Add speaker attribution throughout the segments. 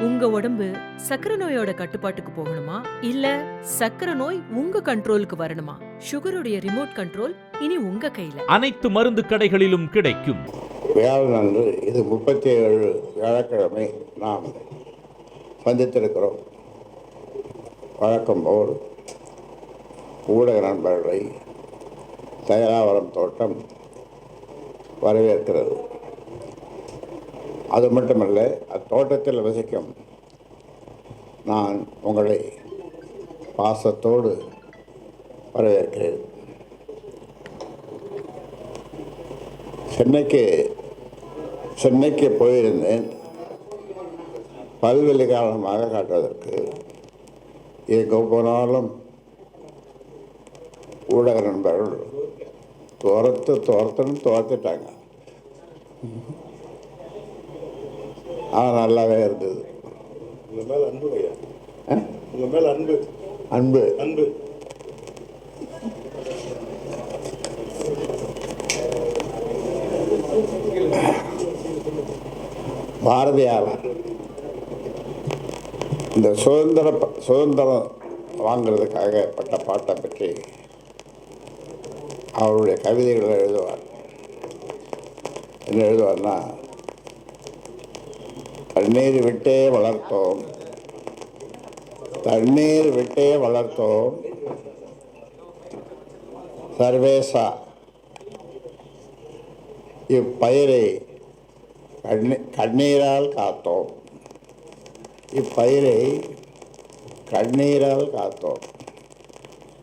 Speaker 1: உங்க உடம்பு சக்கரை நோயோட கட்டுப்பாட்டுக்கு போகணுமா இல்ல சக்கரை நோய் உங்க கண்ட்ரோலுக்கு வரணுமா? சுகருடைய ரிமோட் கண்ட்ரோல் இனி உங்க கையில.
Speaker 2: அனைத்து மருந்து கடைகளிலும் கிடைக்கும்.
Speaker 3: வியாழன் அன்று இது 37 வியாழக்கிழமை நாம் சந்தித்திருக்கிறோம். வழக்கம் போல் ஊடக நண்பர்களை தயாராவரம் தோட்டம் வரவேற்கிறது. அது மட்டுமல்ல, அத்தோட்டத்தில் வசிக்கும் நான் உங்களை பாசத்தோடு வரவேற்கிறேன். சென்னைக்கு போயிருந்தேன். பல்வெளி காரணமாக காட்டுவதற்கு எங்கே போனாலும் ஊடக நண்பர்கள் துரத்துட்டாங்க. ஆனால் நல்லாவே இருந்தது.
Speaker 4: உங்கள் மேலே அன்பு ஐயா, உங்கள் மேலே அன்பு
Speaker 3: அன்பு
Speaker 4: அன்பு
Speaker 3: பாரதியார் இந்த சுதந்திரம் வாங்கிறதுக்காக பட்ட பாட்டை பற்றி அவருடைய கவிதைகளை எழுதுவார். என்ன எழுதுவார்னா, தண்ணீர் விட்டே வளர்த்தோம் சர்வேசா இப்பயிரை கண்ணீரால் காத்தோம்.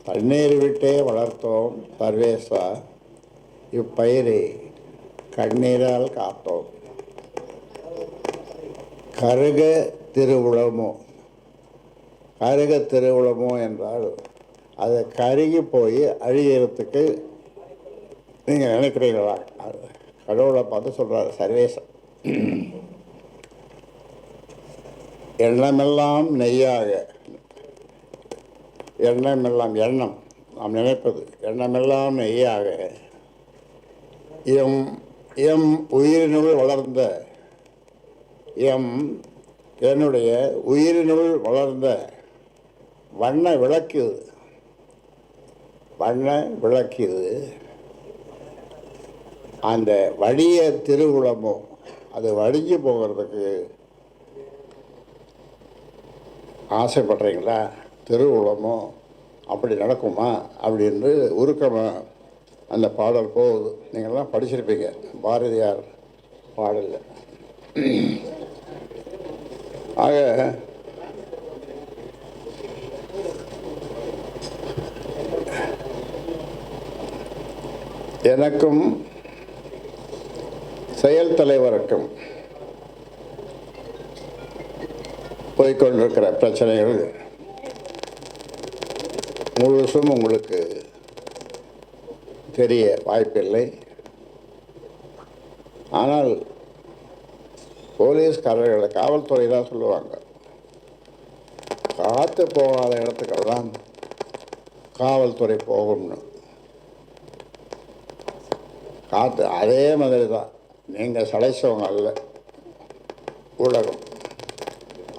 Speaker 3: தண்ணீர் விட்டே வளர்த்தோம் சர்வேசா இப்பயிரை கண்ணீரால் காத்தோம். கருக திருவுளமோ என்றால் அது கருகி போய் அழியறதுக்கு நீங்கள் நினைக்கிறீங்களா? கடவுளை பார்த்து சொல்கிறார் சர்வேசம். எண்ணமெல்லாம் நெய்யாக, எண்ணம் நாம் நினைப்பது எண்ணமெல்லாம் நெய்யாக எம் உயிரினுள் வளர்ந்த என்னுடைய உயிரினுள் வளர்ந்த வண்ண விளக்குது அந்த வடிய திருவுளமோ, அது வடிஞ்சு போகிறதுக்கு ஆசைப்படுறீங்களா? திருவுளமோ அப்படி நடக்குமா அப்படின்னு உருக்கமாக அந்த பாடல் போகுது. நீங்கள்லாம் படிச்சிருப்பீங்க பாரதியார் பாடலில். ஆக எனக்கும் செயல் தலைவருக்கும் போய்கொண்டிருக்கிற பிரச்சனைகள் முழுசும் உங்களுக்கு தெரிய வாய்ப்பில்லை. ஆனால் போலீஸ்காரர்களை காவல்துறை தான் சொல்லுவாங்க, காற்று போகாத இடத்துக்கெல்லாம் காவல்துறை போகும்னு. காற்று அதே மாதிரி தான். நீங்கள் சளைச்சவங்க அல்ல ஊடகம்.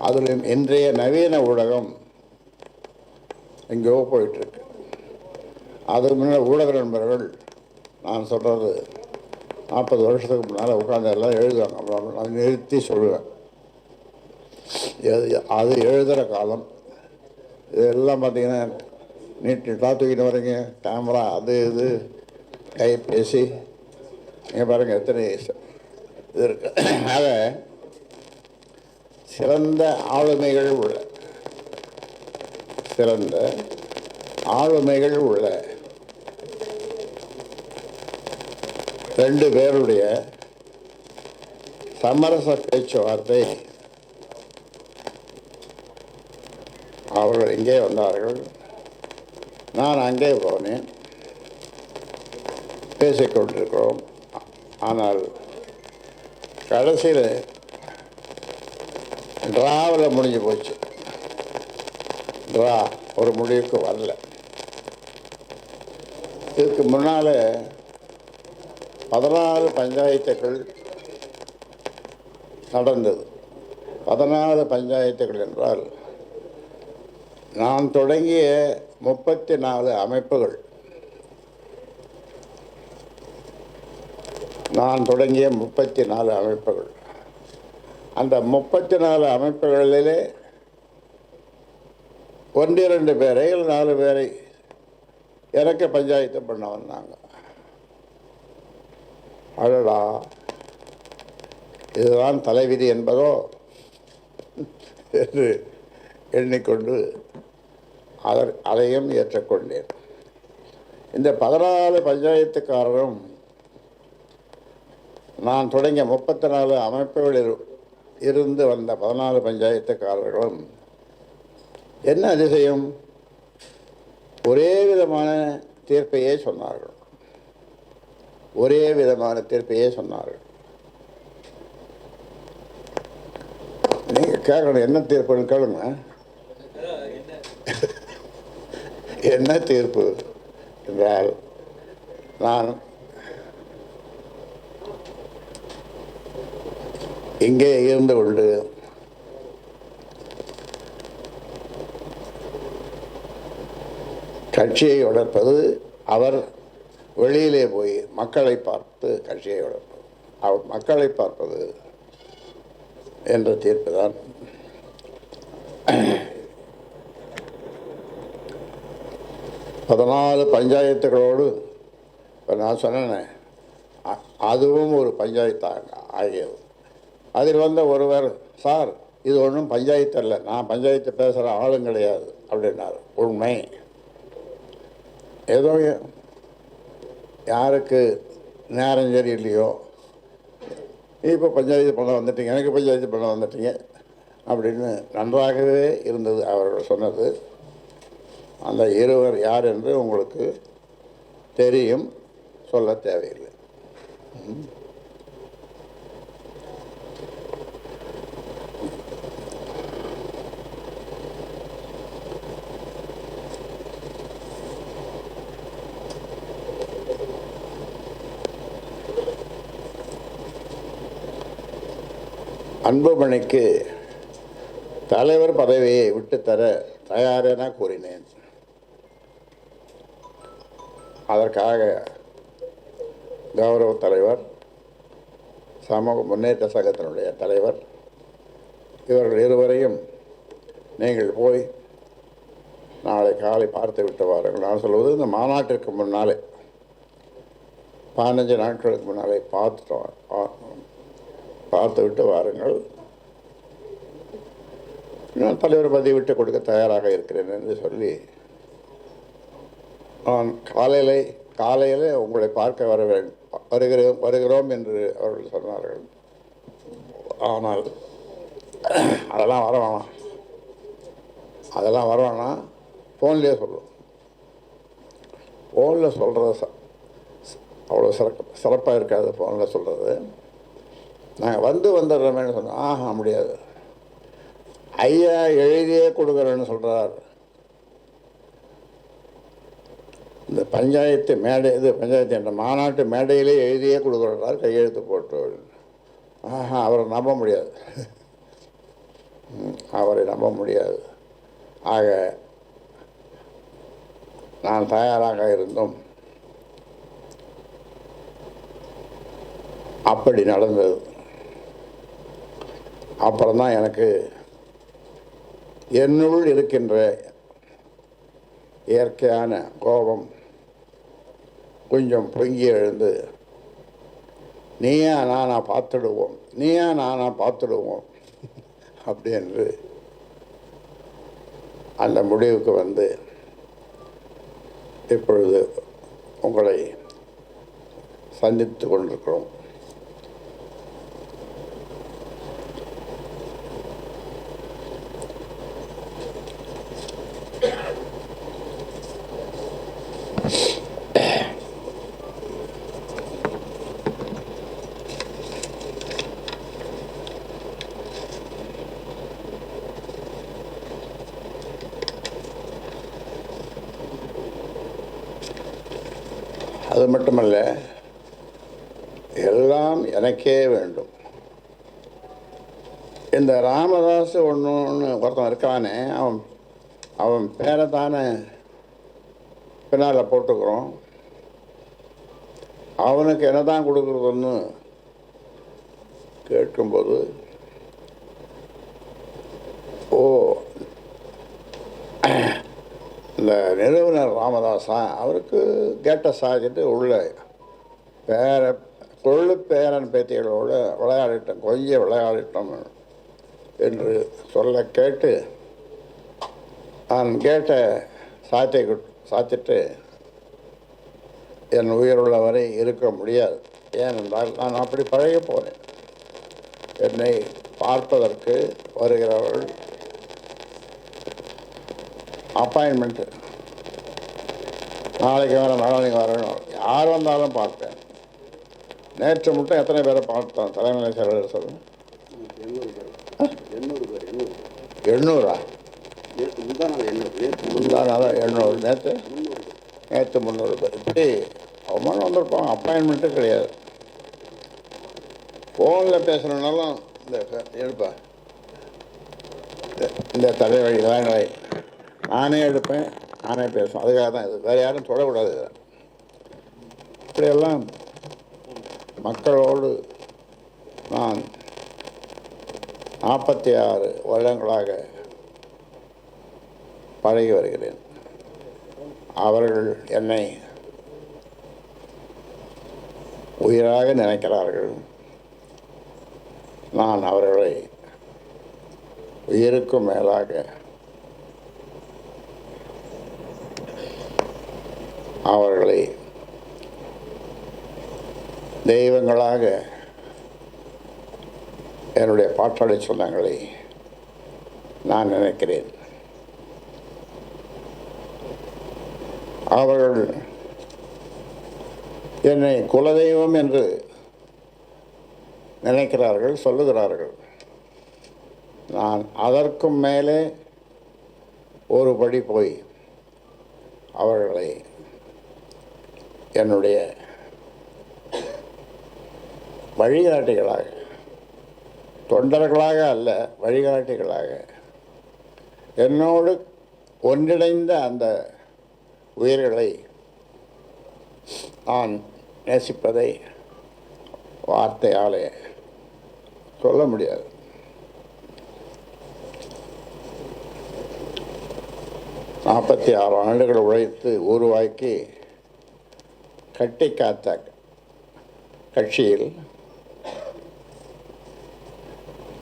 Speaker 3: அதிலும் இன்றைய நவீன ஊடகம் எங்கேயோ போயிட்டுருக்கு. அதுக்கு முன்னாடி ஊடக நண்பர்கள், நான் சொல்கிறது 40 வருஷத்துக்கு முன்னால் உட்காந்து எல்லாம் எழுதுவாங்க. நான் நிறுத்தி சொல்லுவேன், அது எழுதுகிற காலம். இதெல்லாம் பார்த்தீங்கன்னா நீட்டாக தூக்கிட்டு வரீங்க, கேமரா அது இது கைபேசி, நீங்கள் பாருங்கள் எத்தனை இது இருக்கு. ஆக சிறந்த ஆளுமைகள் உள்ள 2 பேருடைய சமரச பேச்சுவார்த்தை. அவர்கள் இங்கே வந்தார்கள், நான் அங்கே போனேன், பேசிக்கொண்டிருக்கிறோம். ஆனால் கடைசியில் டிராவில் முடிஞ்சு போச்சு. ஒரு முடிவுக்கு வரல. இதுக்கு முன்னால் 14 பஞ்சாயத்துகள் நடந்தது. 14 பஞ்சாயத்துகள் என்றால் நான் தொடங்கிய 34 அமைப்புகள், அந்த 34 அமைப்புகளிலே 1-2 பேரை 4 பேரை எனக்கு பஞ்சாயத்து பண்ண வந்தாங்க. அடடா, இதுதான் தலைவிதி என்பதோ என்று எண்ணிக்கொண்டு அதையும் ஏற்றுக்கொண்டேன். இந்த 14 பஞ்சாயத்துக்காரரும் நான் தொடங்கிய 34 அமைப்புகளில் இருந்து வந்த 14 பஞ்சாயத்துக்காரர்களும் என்ன அதிசயம், ஒரே விதமான தீர்ப்பையே சொன்னார்கள். நீங்கள் கேட்கணும், என்ன தீர்ப்புன்னு கேளுங்க. என்ன தீர்ப்பு என்றால், நான் இங்கே இருந்து கொண்டு கட்சியை வளர்ப்பது, அவர் வெளியிலே போய் மக்களை பார்த்து கட்சியை வளர்ப்பது, அவர் மக்களை பார்ப்பது என்ற தீர்ப்பு தான். பதினாலு பஞ்சாயத்துகளோடு நான் சொன்னேன், அதுவும் ஒரு பஞ்சாயத்தாக ஆகியது. அதில் வந்த ஒருவர், சார் இது ஒன்றும் பஞ்சாயத்து அல்ல, நான் பஞ்சாயத்து பேசுகிற ஆளும் கிடையாது அப்படின்னார். உண்மை. ஏதோ யாருக்கு நேரம் சரி இல்லையோ, இப்போ பஞ்சாயத்து பண்ண வந்துட்டீங்க, எனக்கு பஞ்சாயத்து பண்ண வந்துட்டீங்க அப்படின்னு நன்றாகவே இருந்தது அவர்கள் சொன்னது. அந்த இருவர் யார் என்று உங்களுக்கு தெரியும், சொல்ல தேவையில்லை. அன்புமணிக்கு தலைவர் பதவியை விட்டுத்தர தயார் என கூறினேன். அதற்காக கௌரவ தலைவர், சமூக முன்னேற்ற சங்கத்தினுடைய தலைவர், இவர்கள் இருவரையும் நீங்கள் போய் நாளை காலை பார்த்து விட்டு வாருங்கள். நான் சொல்வது, இந்த மாநாட்டிற்கு முன்னாலே 15 நாட்களுக்கு முன்னாலே பார்த்து விட்டு வாருங்கள். நான் தலைவர் பதவி விட்டு கொடுக்க தயாராக இருக்கிறேன் என்று சொல்லி, நான் காலையில் உங்களை பார்க்க வருகிறோம் என்று அவர்கள் சொன்னார்கள். ஆனால் அதெல்லாம் வர வேணாம், ஃபோன்லேயே சொல்லுவோம். ஃபோனில் சொல்கிறது அவ்வளோ சிறப்பாக இருக்காது. ஃபோனில் சொல்கிறது நாங்கள் வந்துடுறோமேனு சொன்னோம். ஆஹா, முடியாது, ஐயா எழுதியே கொடுக்குறேன்னு சொல்கிறார். இந்த பஞ்சாயத்து மேடை, இது பஞ்சாயத்து என்ற மாநாட்டு மேடையிலே எழுதியே கொடுக்குறார், கையெழுத்து போட்டு. ஆஹா, அவரை நம்ப முடியாது. ஆக நான் தயாராக இருந்தோம். அப்படி நடந்தது. அப்புறம்தான் எனக்கு என்னுள் இருக்கின்ற இயற்கையான கோபம் கொஞ்சம் பொங்கி எழுந்து, நீயா நானா பார்த்துடுவோம் அப்படி என்று அந்த முடிவுக்கு வந்து இப்பொழுது உங்களை சந்தித்து கொண்டிருக்கிறோம். அது மட்டுமல்ல, எல்லாம் எனக்கே வேண்டும் இந்த ராமதாஸ் ஒன்று ஒருத்தன் இருக்கானே, அவன் பேரை தானே பின்னால் போட்டுக்கிறோம். அவனுக்கு என்ன தான் கொடுக்குறதுன்னு கேட்கும்போது, ஓ இந்த நிறுவனர் ராமதாஸா, அவருக்கு கேட்ட சாதிட்டு உள்ள கொள்ளு பேரன் பேத்திகளோடு விளையாடிட்டோம், கொஞ்சம் விளையாடிட்டோம் என்று சொல்ல கேட்டு நான் கேட்ட சாத்திட்டு என் உயிருள்ள வரை இருக்க முடியாது. ஏனென்றால் நான் அப்படி பழகி போனேன். என்னை பார்ப்பதற்கு வருகிறவர்கள் அப்பாயின்மெண்ட்டு, நாளைக்கு வரேன் நாளைக்கு வரணும், யார் வந்தாலும் பார்ப்பேன். நேற்று மட்டும் எத்தனை பேரை பார்த்தோம் தலைமை செயலர் சொல்லுங்கள்? 800. முந்தானால 800, நேற்று 300 பேர். இப்படி அவமானம் வந்திருப்பாங்க. அப்பாயின்மெண்ட்டும் கிடையாது. ஃபோனில் பேசுகிறனாலும் எடுப்பேன், இந்த தலைவலி தலைவலி நானே எடுப்பேன், நானே பேசுவேன். அதுக்காக தான் இது, வேறு யாரும் தொடக்கூடாது. இப்படியெல்லாம் மக்களோடு நான் 46 வருடங்களாக பழகி வருகிறேன். அவர்கள் என்னை உயிராக நினைக்கிறார்கள். நான் அவர்களை உயிருக்கும் மேலாக அவர்களை தெய்வங்களாக, என்னுடைய பாட்டாளி சொந்தங்களை நான் நினைக்கிறேன். அவர்கள் என்னை குலதெய்வம் என்று நினைக்கிறார்கள், சொல்லுகிறார்கள். நான் அதற்கும் மேலே ஒரு படி போய் அவர்களை என்னுடைய வழிகாட்டிகளாக, தொண்டர்களாக அல்ல, வழிகாட்டிகளாக, என்னோடு ஒன்றிணைந்த அந்த உயிர்களை நான் நேசிப்பதை வார்த்தையாலே சொல்ல முடியாது. நாற்பத்தி 6 ஆண்டுகள் உழைத்து உருவாக்கி கட்டி காத்த கட்சியில்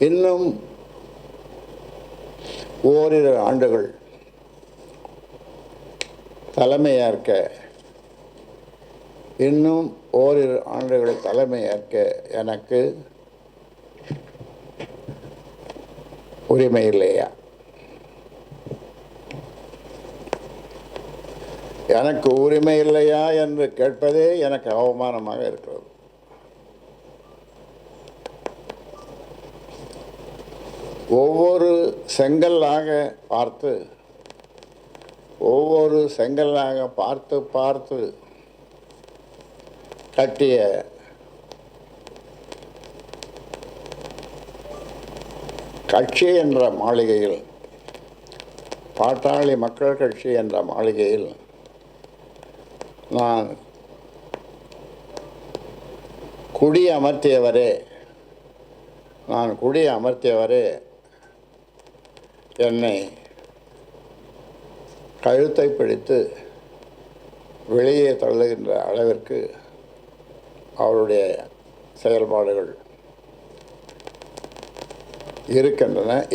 Speaker 3: இன்னும் ஓரிரு ஆண்டுகள் தலைமையேற்க, இன்னும் ஓரிரு ஆண்டுகள் தலைமையேற்க எனக்கு உரிமை இல்லையா? எனக்கு உரிமை இல்லையா என்று கேட்பதே எனக்கு அவமானமாக இருக்கிறது. ஒவ்வொரு செங்கல்லாக பார்த்து, ஒவ்வொரு செங்கல்லாக பார்த்து பார்த்து கட்டிய கட்சி என்ற மாளிகையில், பாட்டாளி மக்கள் கட்சி என்ற மாளிகையில் நான் குடியமர்த்தியவரே என்னை கழுத்தை பிடித்து வெளியே தள்ளுகின்ற அளவிற்கு அவருடைய செயல்பாடுகள்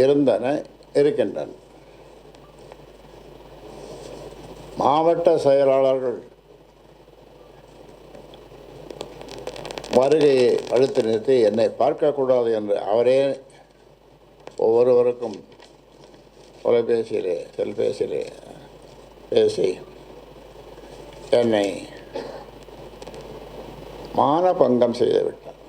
Speaker 3: இருந்தன. மாவட்ட செயலாளர்கள் வருகையை அடுத்து நிறுத்தி என்னை பார்க்கக்கூடாது என்று அவரே ஒவ்வொருவருக்கும் செல்பேசியிலே பேசி என்னை மானபங்கம் செய்துவிட்டார்.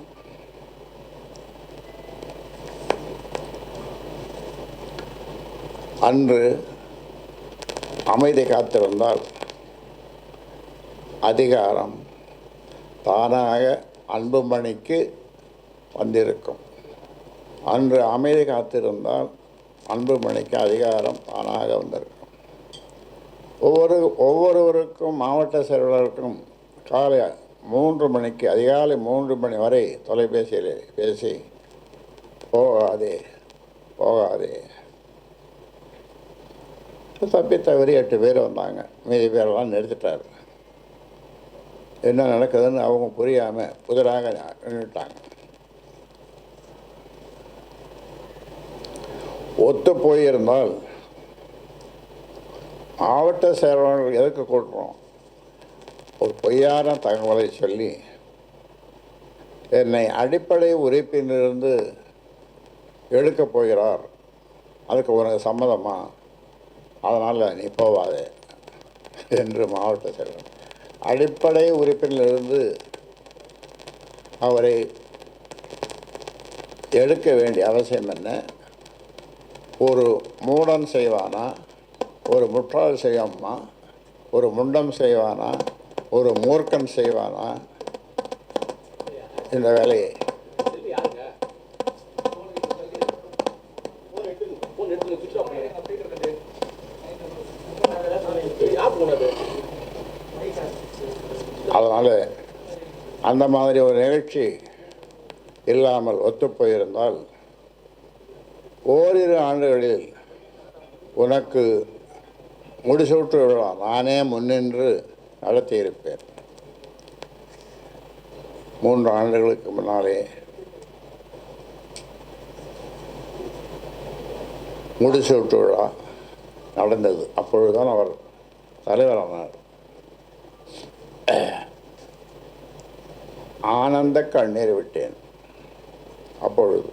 Speaker 3: அன்று அமைதி காத்திருந்தால் அதிகாரம் தானாக அன்புமணிக்கு வந்திருக்கும். அன்று அமைதி காத்திருந்தால் அன்புமணிக்கு அதிகாரம் தானாக வந்திருக்கும். ஒவ்வொருவருக்கும் மாவட்ட செயலாளருக்கும் காலை 3 மணிக்கு, அதிகாலை 3 மணி வரை தொலைபேசியில் பேசி போகாதே தப்பி தவறி 8 பேர் வந்தாங்க. மீதி பேரெல்லாம் நிறுத்திட்டார். என்ன நடக்குதுன்னு அவங்க புரியாமல் புதிராக நின்றுட்டாங்க. ஒத்து போயிருந்தால் மாவட்ட செயலாளர்கள் எதுக்கு கூட்டுறோம்? ஒரு பொய்யான தகவலை சொல்லி என்னை அடிப்படை உறுப்பிலிருந்து எடுக்கப் போகிறார், அதுக்கு உனக்கு சம்மதமா, அதனால் நீ போவாதே என்று மாவட்ட செயலர் அடிப்படை உறுப்பிலிருந்து அவரை எடுக்க வேண்டிய அவசியம் என்ன? ஒரு மூடன் செய்வானா, ஒரு முட்டாள் செய்வானா, ஒரு முண்டம் செய்வானா, ஒரு மூர்க்கன் செய்வானா இந்த வேலையை? அதனால் அந்த மாதிரி ஒரு நிகழ்ச்சி இல்லாமல் ஒத்துப்போயிருந்தால் ஓரிரு ஆண்டுகளில் உனக்கு முடிசூட்டு விழா நானே முன்னின்று நடத்தியிருப்பேன். 3 ஆண்டுகளுக்கு முன்னாலே முடிசூட்டு விழா நடந்தது. அப்பொழுதுதான் அவர் தலைவரானார். ஆனந்த கண்ணீர் விட்டேன். அப்பொழுது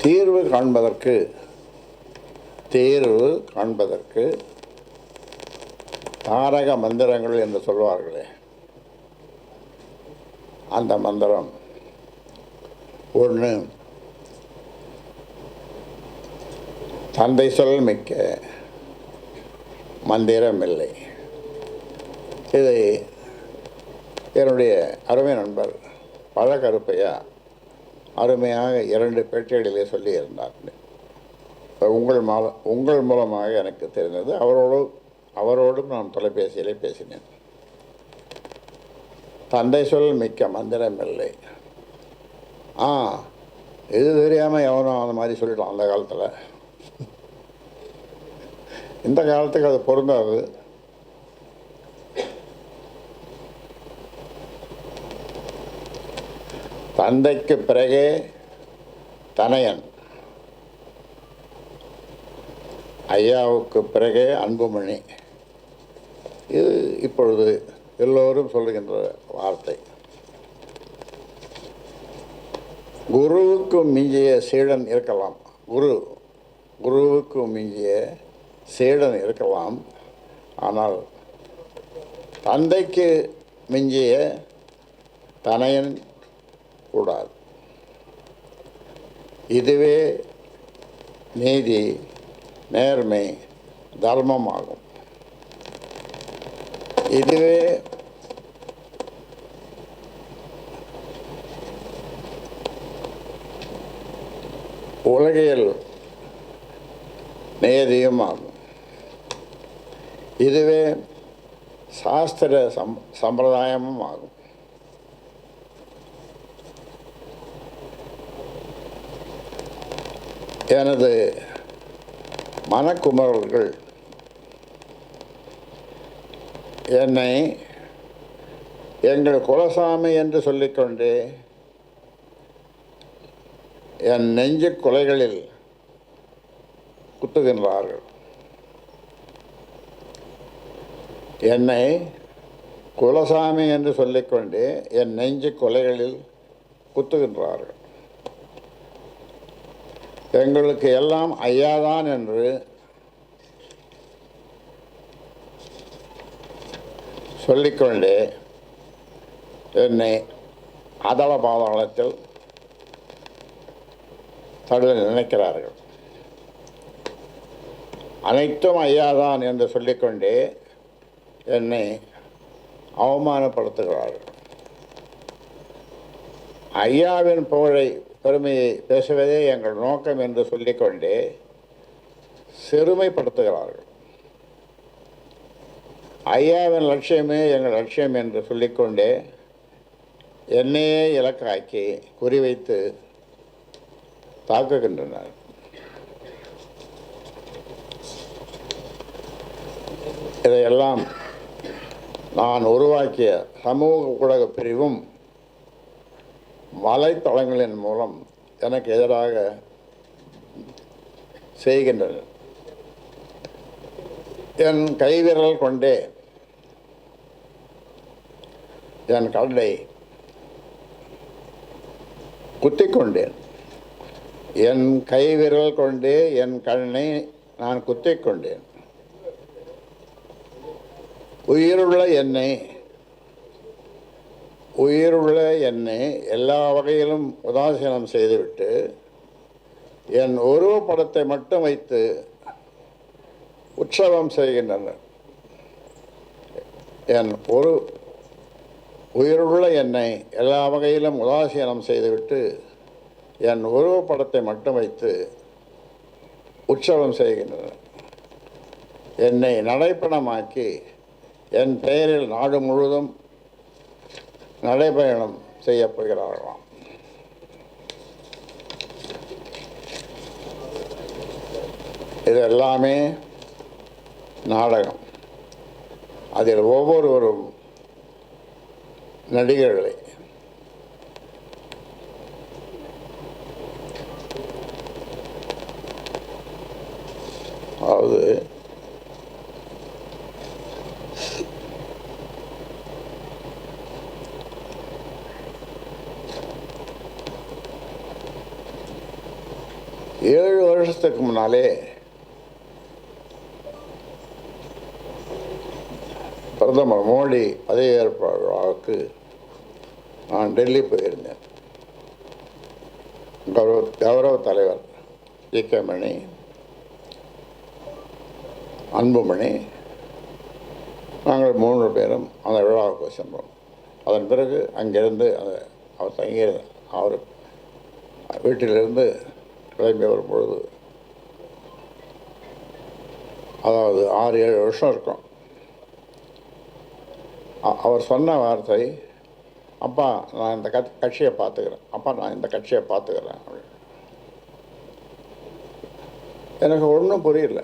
Speaker 3: தீர்வு காண்பதற்கு தாரக மந்திரங்கள் என்று சொல்வார்களே, அந்த மந்திரம் ஒன்று, தந்தை சொல் மிக்க மந்திரமில்லை. இதை என்னுடைய அருமை நண்பர் பழகருப்பையா அருமையாக 2 பேட்டிகளிலே சொல்லியிருந்தார். உங்கள் மூலமாக எனக்கு தெரிந்தது. அவரோடும் நான் தொலைபேசியிலே பேசினேன். தந்தை சொல் மிக்க மந்திரமில்லை. இது தெரியாமல் எவனோ அந்த மாதிரி சொல்லிட்டான் அந்த காலத்தில். இந்த காலத்துக்கு அது பொருந்தாது. தந்தைக்கு பிறகே தனையன், ஐயாவுக்கு பிறகே அன்புமணி. இது இப்பொழுது எல்லோரும் சொல்லுகின்ற வார்த்தை. குருவுக்கு மிஞ்சிய சீடன் இருக்கலாம், குருவுக்கு மிஞ்சிய சீடன் இருக்கலாம், ஆனால் தந்தைக்கு மிஞ்சிய தனையன் கூடாது. இதுவே நீதி, நேர்மை, தர்மமாகும். இதுவே உலகியல் நேதியும் ஆகும். இதுவே சாஸ்திர சம்பிரதாயமும் ஆகும். எனது மனக்குமரல்கள் என்னை எங்கள் குலசாமி என்று சொல்லிக்கொண்டே என் நெஞ்சு கொலைகளில் குத்துகின்றார்கள். என்னை குலசாமி என்று சொல்லிக்கொண்டே என் நெஞ்சு கொலைகளில் குத்துகின்றார்கள். எங்களுக்கு எல்லாம் ஐயாதான் என்று சொல்லிக்கொண்டே என்னை அதள பாதாளத்தில் தள்ள நினைக்கிறார்கள். அனைத்தும் ஐயாதான் என்று சொல்லிக்கொண்டே என்னை அவமானப்படுத்துகிறார்கள். ஐயாவின் புகழை பெருமையை பேசுவதே எங்கள் நோக்கம் என்று சொல்லிக்கொண்டே சிறுமைப்படுத்துகிறார்கள். ஐயாவின் லட்சியமே எங்கள் லட்சியம் என்று சொல்லிக்கொண்டே என்னையே இலக்காக்கி குறிவைத்து தாக்குகின்றனர். இதையெல்லாம் நான் உருவாக்கிய சமூக ஊடக பிரிவும் வலைத்தளங்களின் மூலம் எனக்கு எதிராக செய்கின்றனர். என் கைவிரல் கொண்டே என் கண்ணை குத்திக்கொண்டேன். என் கைவிரல் கொண்டே என் கண்ணை நான் குத்திக்கொண்டேன். உயிருள்ள என்னை எல்லா வகையிலும் உதாசீனம் செய்துவிட்டு என் உருவப்படத்தை மட்டும் வைத்து உற்சவம் செய்கின்றனர். என் உயிருள்ள என்னை எல்லா வகையிலும் உதாசீனம் செய்துவிட்டு என் உருவப்படத்தை மட்டும் வைத்து உற்சவம் செய்கின்றனர். என்னை நடைப்பணமாக்கி என் பெயரில் நாடு முழுவதும் நடைபயணம் செய்யப் போகிறார்களாம். இது எல்லாமே நாடகம். அதில் ஒவ்வொருவரும் நடிகர்களே. அதாவது ஏழு வருஷத்துக்கு முன்னாலே பிரதமர் மோடி பதவியேற்பாளருக்கு நான் டெல்லி போயிருந்தேன். கௌரவ தலைவர் ஜி.கே. மணி, அன்புமணி, நாங்கள் 3 பேரும் அந்த விழாவுக்கு சென்றோம். அதன் பிறகு அங்கிருந்து அவர் தங்கியிருந்த அவர் வீட்டிலிருந்து கிளம்பி வரும்பொழுது, அதாவது 6-7 வருஷம் இருக்கும், அவர் சொன்ன வார்த்தை, அப்பா நான் இந்த கட்சியை பார்த்துக்கிறேன், அப்பா நான் இந்த கட்சியை பார்த்துக்கிறேன் அப்படின்னு. எனக்கு ஒன்றும் புரியல.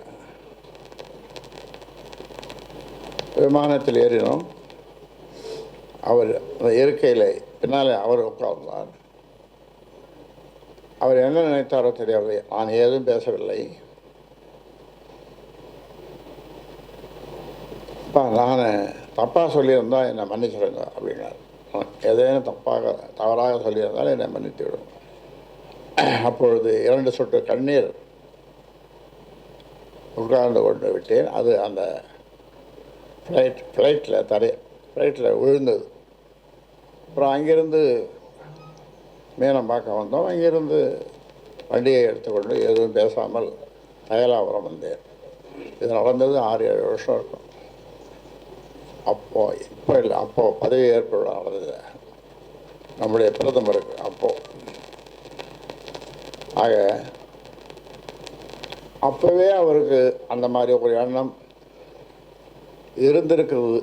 Speaker 3: விமானத்தில் ஏறினோம். அவர் அந்த இருக்கையில் பின்னாலே அவர் உட்கார்ந்தார். அவர் என்ன நினைத்தாரோ தெரியவில்லை. நான் ஏதும் பேசவில்லை. அப்பா நான் தப்பாக சொல்லியிருந்தால் என்னை மன்னிச்சிடுங்க அப்படின்னார். எதையும் தவறாக சொல்லியிருந்தாலும் என்னை மன்னித்து விடும். அப்பொழுது 2 சொட்டு கண்ணீர் உட்கார்ந்து கொண்டு விட்டேன். அது அந்த ஃப்ளைட்டில் விழுந்தது. அப்புறம் அங்கிருந்து மீனம் பார்க்க வந்தோம். அங்கிருந்து வண்டியை எடுத்துக்கொண்டு எதுவும் பேசாமல் அயலாபுரம் வந்தேன். இது நடந்தது 6-7 வருஷம் இருக்கும். இப்போ இல்லை, அப்போது பதவி ஏற்பு நடந்தது நம்முடைய பிரதமருக்கு. ஆக அப்போவே அவருக்கு அந்த மாதிரி ஒரு எண்ணம் இருந்திருக்கிறது.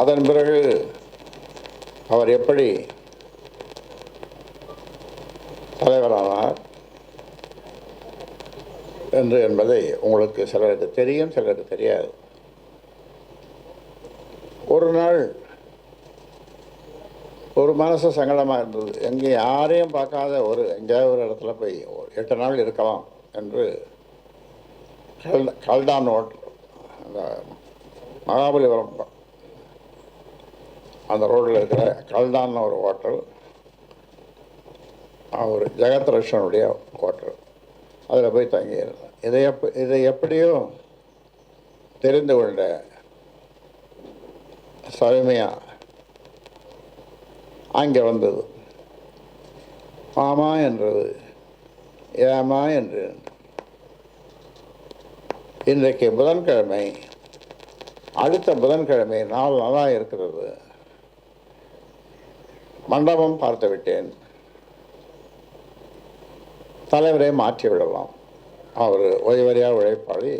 Speaker 3: அதன் பிறகு அவர் எப்படி தலைவரானார் என்பதை உங்களுக்கு சிலருக்கு தெரியும், சிலருக்கு தெரியாது. ஒரு நாள் ஒரு மனசு சங்கடமாக இருந்தது. எங்கே யாரையும் பார்க்காத எங்கேயாவது ஒரு இடத்துல போய் 8 நாள் இருக்கலாம் என்று கல்டான் ஹோட்டல், அந்த மகாபலிபுரம் அந்த ரோட்டில் இருக்கிற கல்டான் ஒரு ஹோட்டல், ஒரு ஜெகத் ரஷனுடைய ஹோட்டல், அதில் போய் தங்கியிருந்தேன். இதை எப்படியோ தெரிந்து கொண்ட சௌமியா அங்கே வந்தது. மாமா என்றது, ஏமா என்று. இன்றைக்கு புதன்கிழமை, அடுத்த புதன்கிழமை நாள் நல்லா இருக்கிறது. மண்டபம் பார்த்து விட்டேன். தலைவரை மாற்றி விடலாம். அவர் ஓய்வறியாக உழைப்பாளி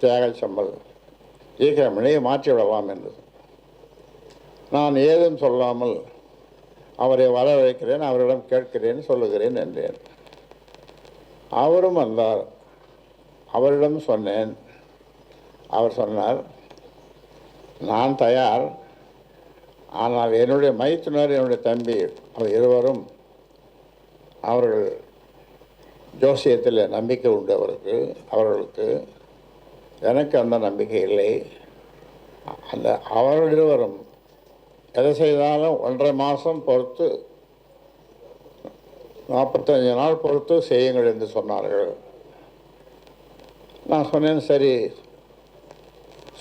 Speaker 3: தியாகச்சம்பல் ஈக்கிரமணியை மாற்றி விடலாம் என்றது. நான் ஏதும் சொல்லாமல் அவரை வரவழைக்கிறேன், அவரிடம் கேட்கிறேன், சொல்லுகிறேன் என்றேன். அவரும் வந்தார். அவரிடம் சொன்னேன். அவர் சொன்னார், நான் தயார், ஆனால் என்னுடைய மைத்துனர், என்னுடைய தம்பி, அவர் இருவரும் அவர்கள் ஜோசியத்தில் நம்பிக்கை உண்டு அவர்களுக்கு. எனக்கு அந்த நம்பிக்கை இல்லை. அவர்கள் இருவரும் எதை செய்தாலும் 1.5 மாதம் பொறுத்து, 45 நாள் பொறுத்து செய்யுங்கள் என்று சொன்னார்கள். நான் சொன்னேன், சரி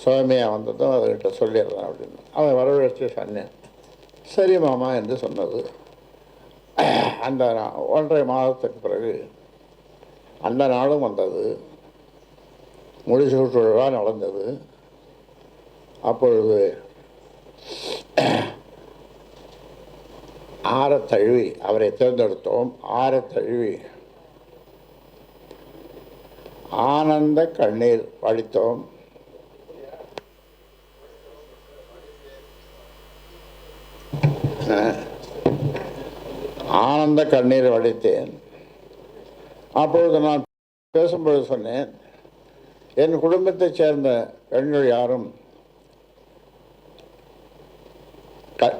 Speaker 3: சுவாமியாக வந்ததும் அவர்கிட்ட சொல்லிடுறேன் அப்படின்னு. அவன் வரவழைச்சு சொன்னேன். சரி மாமா என்று சொன்னது. அந்த 1.5 மாதத்துக்கு பிறகு அந்த நாளும் வந்தது. முடிசூட்டு விழா நடந்தது. அப்பொழுது ஆரத்தழுவி அவரை தேர்ந்தெடுத்தோம். ஆரத்தழுவி ஆனந்த கண்ணீர் வடித்தோம். ஆனந்த கண்ணீர் வடித்தேன். அப்பொழுது நான் பேசும்பொழுது சொன்னேன், என் குடும்பத்தைச் சேர்ந்த பெண்கள் யாரும்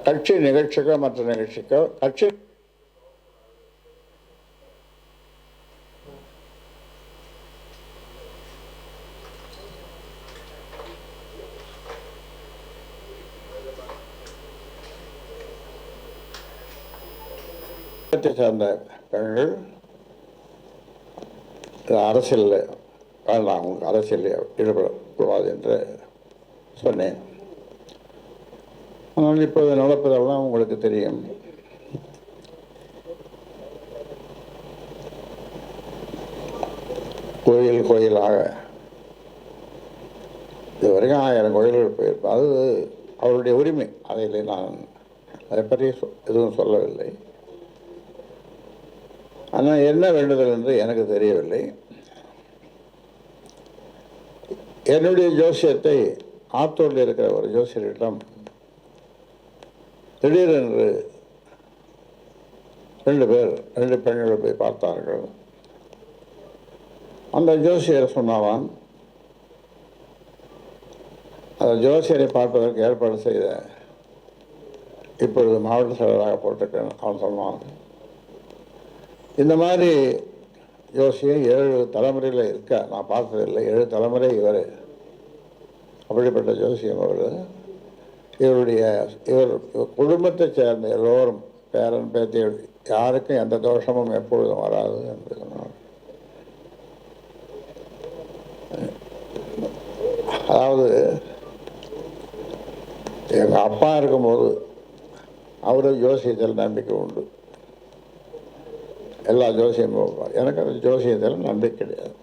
Speaker 3: கட்சி நிகழ்ச்சிக்கோ மற்ற நிகழ்ச்சிக்கோ கட்சி சேர்ந்த பெண்கள் அரசியலில் வேண்டாம், அவங்க அரசியலில் ஈடுபடக்கூடாது என்று சொன்னேன். ஆனால் இப்போது நடப்பதெல்லாம் உங்களுக்கு தெரியும். கோயில் கோயிலாக இதுவரைக்கும் 1000 கோயில்கள் போயிருப்பேன். அது அவருடைய உரிமை. அதில் நான் அதை பற்றி எதுவும் சொல்லவில்லை. ஆனால் என்ன வேண்டுதல் என்று எனக்கு தெரியவில்லை. என்னுடைய ஜோசியத்தை ஆத்தூரில் இருக்கிற ஒரு ஜோசியரிடம் திடீரென்று 2 பெண்கள் போய் பார்த்தார்கள். அந்த ஜோசியர் சொன்னான், அந்த ஜோசியரை பார்ப்பதற்கு ஏற்பாடு செய்த இப்பொழுது மாவட்ட செயலராக போட்டிருக்கேன். அவன் சொன்னான், இந்த மாதிரி ஜோசியம் 7 தலைமுறையில் இருக்க நான் பார்த்ததில்லை. 7 தலைமுறை இவர். அப்படிப்பட்ட ஜோசியம் அவர். இவர் குடும்பத்தைச் சேர்ந்த எல்லோரும் பேரன் பேத்திகள் யாருக்கும் எந்த தோஷமும் எப்பொழுதும் வராது என்று சொன்னார். அதாவது எங்கள் அப்பா இருக்கும்போது அவரு ஜோசியத்தில் நம்பிக்கை உண்டு. எல்லா ஜோசியமும் வைப்பார். எனக்கு அந்த ஜோசியத்தில் நம்பிக்கை கிடையாது.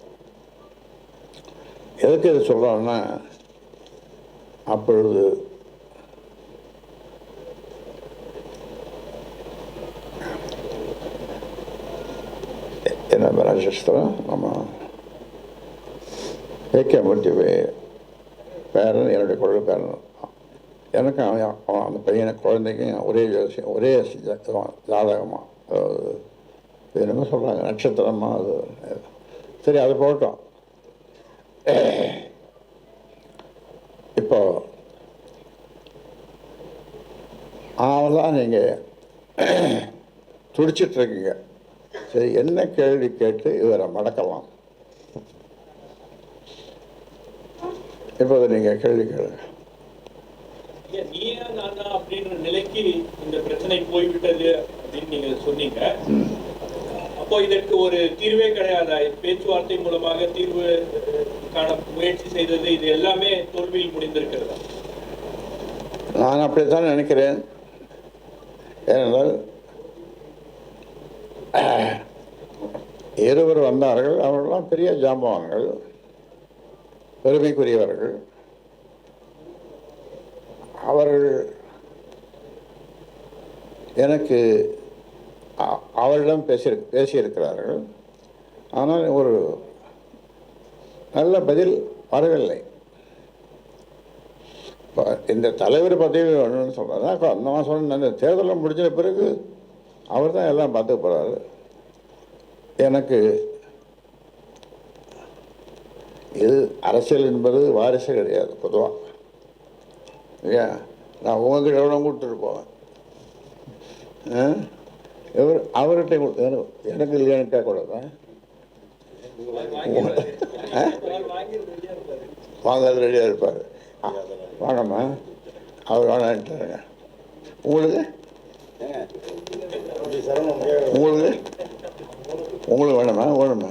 Speaker 3: எதுக்கு இது சொல்கிறோன்னா, அப்பொழுது என்ன நட்சத்திரம் நம்ம ஏகமூர்த்தி பேரன், என்னுடைய குழந்தை பேரன். எனக்கு அவன் அந்த பையனை குழந்தைக்கும் ஒரே ஜோசியம், ஒரே ஜாதகமாக, என்னமோ சொல்கிறாங்க நட்சத்திரமாக. அது சரி, அது போட்டோம். இப்போ அவெல்லாம் நீங்கள் துடிச்சிட்ருக்கீங்க. சரி, என்ன கேள்வி கேட்டு இவரை மடக்கலாம். இப்போது நீங்கள் கேள்வி கேளுங்க.
Speaker 5: நீயா நானா அப்படின்ற நிலைக்கு இந்த பிரச்சனை போய்விட்டது அப்படின்னு நீங்க சொன்னீங்க. அப்போ இதற்கு ஒரு தீர்வே கிடையாது. பேச்சுவார்த்தை மூலமாக தீர்வு காண முயற்சி செய்தது, இது எல்லாமே தோல்வியில் முடிந்திருக்கிறதா?
Speaker 3: நான் அப்படித்தான் நினைக்கிறேன். ஏனென்றால் இருவர் வந்தார்கள், அவர்களெல்லாம் பெரிய ஜாம்பவான்கள், பெருமைக்குரியவர்கள். அவர்கள் எனக்கு அவரிடம் பேசியிருக்கிறார்கள். ஆனால் ஒரு நல்ல பதில் வரவில்லை. இந்த தலைவர் பதவி வேணும்னு சொல்கிறார். நான் சொன்னேன், அந்த தேர்தலில் முடிஞ்ச பிறகு அவர் தான் எல்லாம் பார்த்துக்க போகிறாரு. எனக்கு இது அரசியல் என்பது வாரிசு கிடையாது பொதுவாக. இல்லையா? நான் உங்ககிட்ட எவ்வளோ கொடுத்துட்டு போவேன். அவர்கிட்ட எனக்கு இல்லையான்னு கேட்கக்கூடாது. வாங்கிறது ரெடியாக இருப்பார். வாங்கம்மா, அவர் வேணான்ட்டாருங்க. உங்களுக்கு உங்களுக்கு உங்களுக்கு வேணுமா? வேணுமா?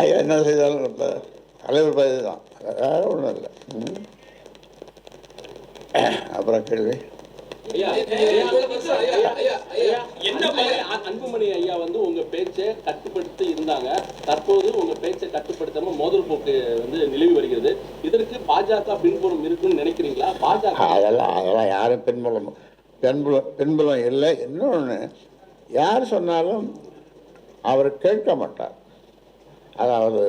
Speaker 3: ஐயா என்ன செய்தாலும் கொடுத்தார். தலைவர் பதவி தான், வேற ஒன்றும் இல்லை. அப்புறம் கேள்வி.
Speaker 6: அன்புமணி ஐயா வந்து உங்க பேச்சை கட்டுப்படுத்தி இருந்தாங்க. தற்போது உங்க பேச்சை கட்டுப்படுத்தாம மோதல் போக்கு வந்து நிலவி வருகிறது. இதற்கு பாஜக பின்புலம் இருக்குன்னு நினைக்கிறீங்களா? பாஜக
Speaker 3: அதெல்லாம் யாரும் பின்புலம் இல்லை. இன்னொன்று, யார் சொன்னாலும் அவர் கேட்க மாட்டார். அதாவது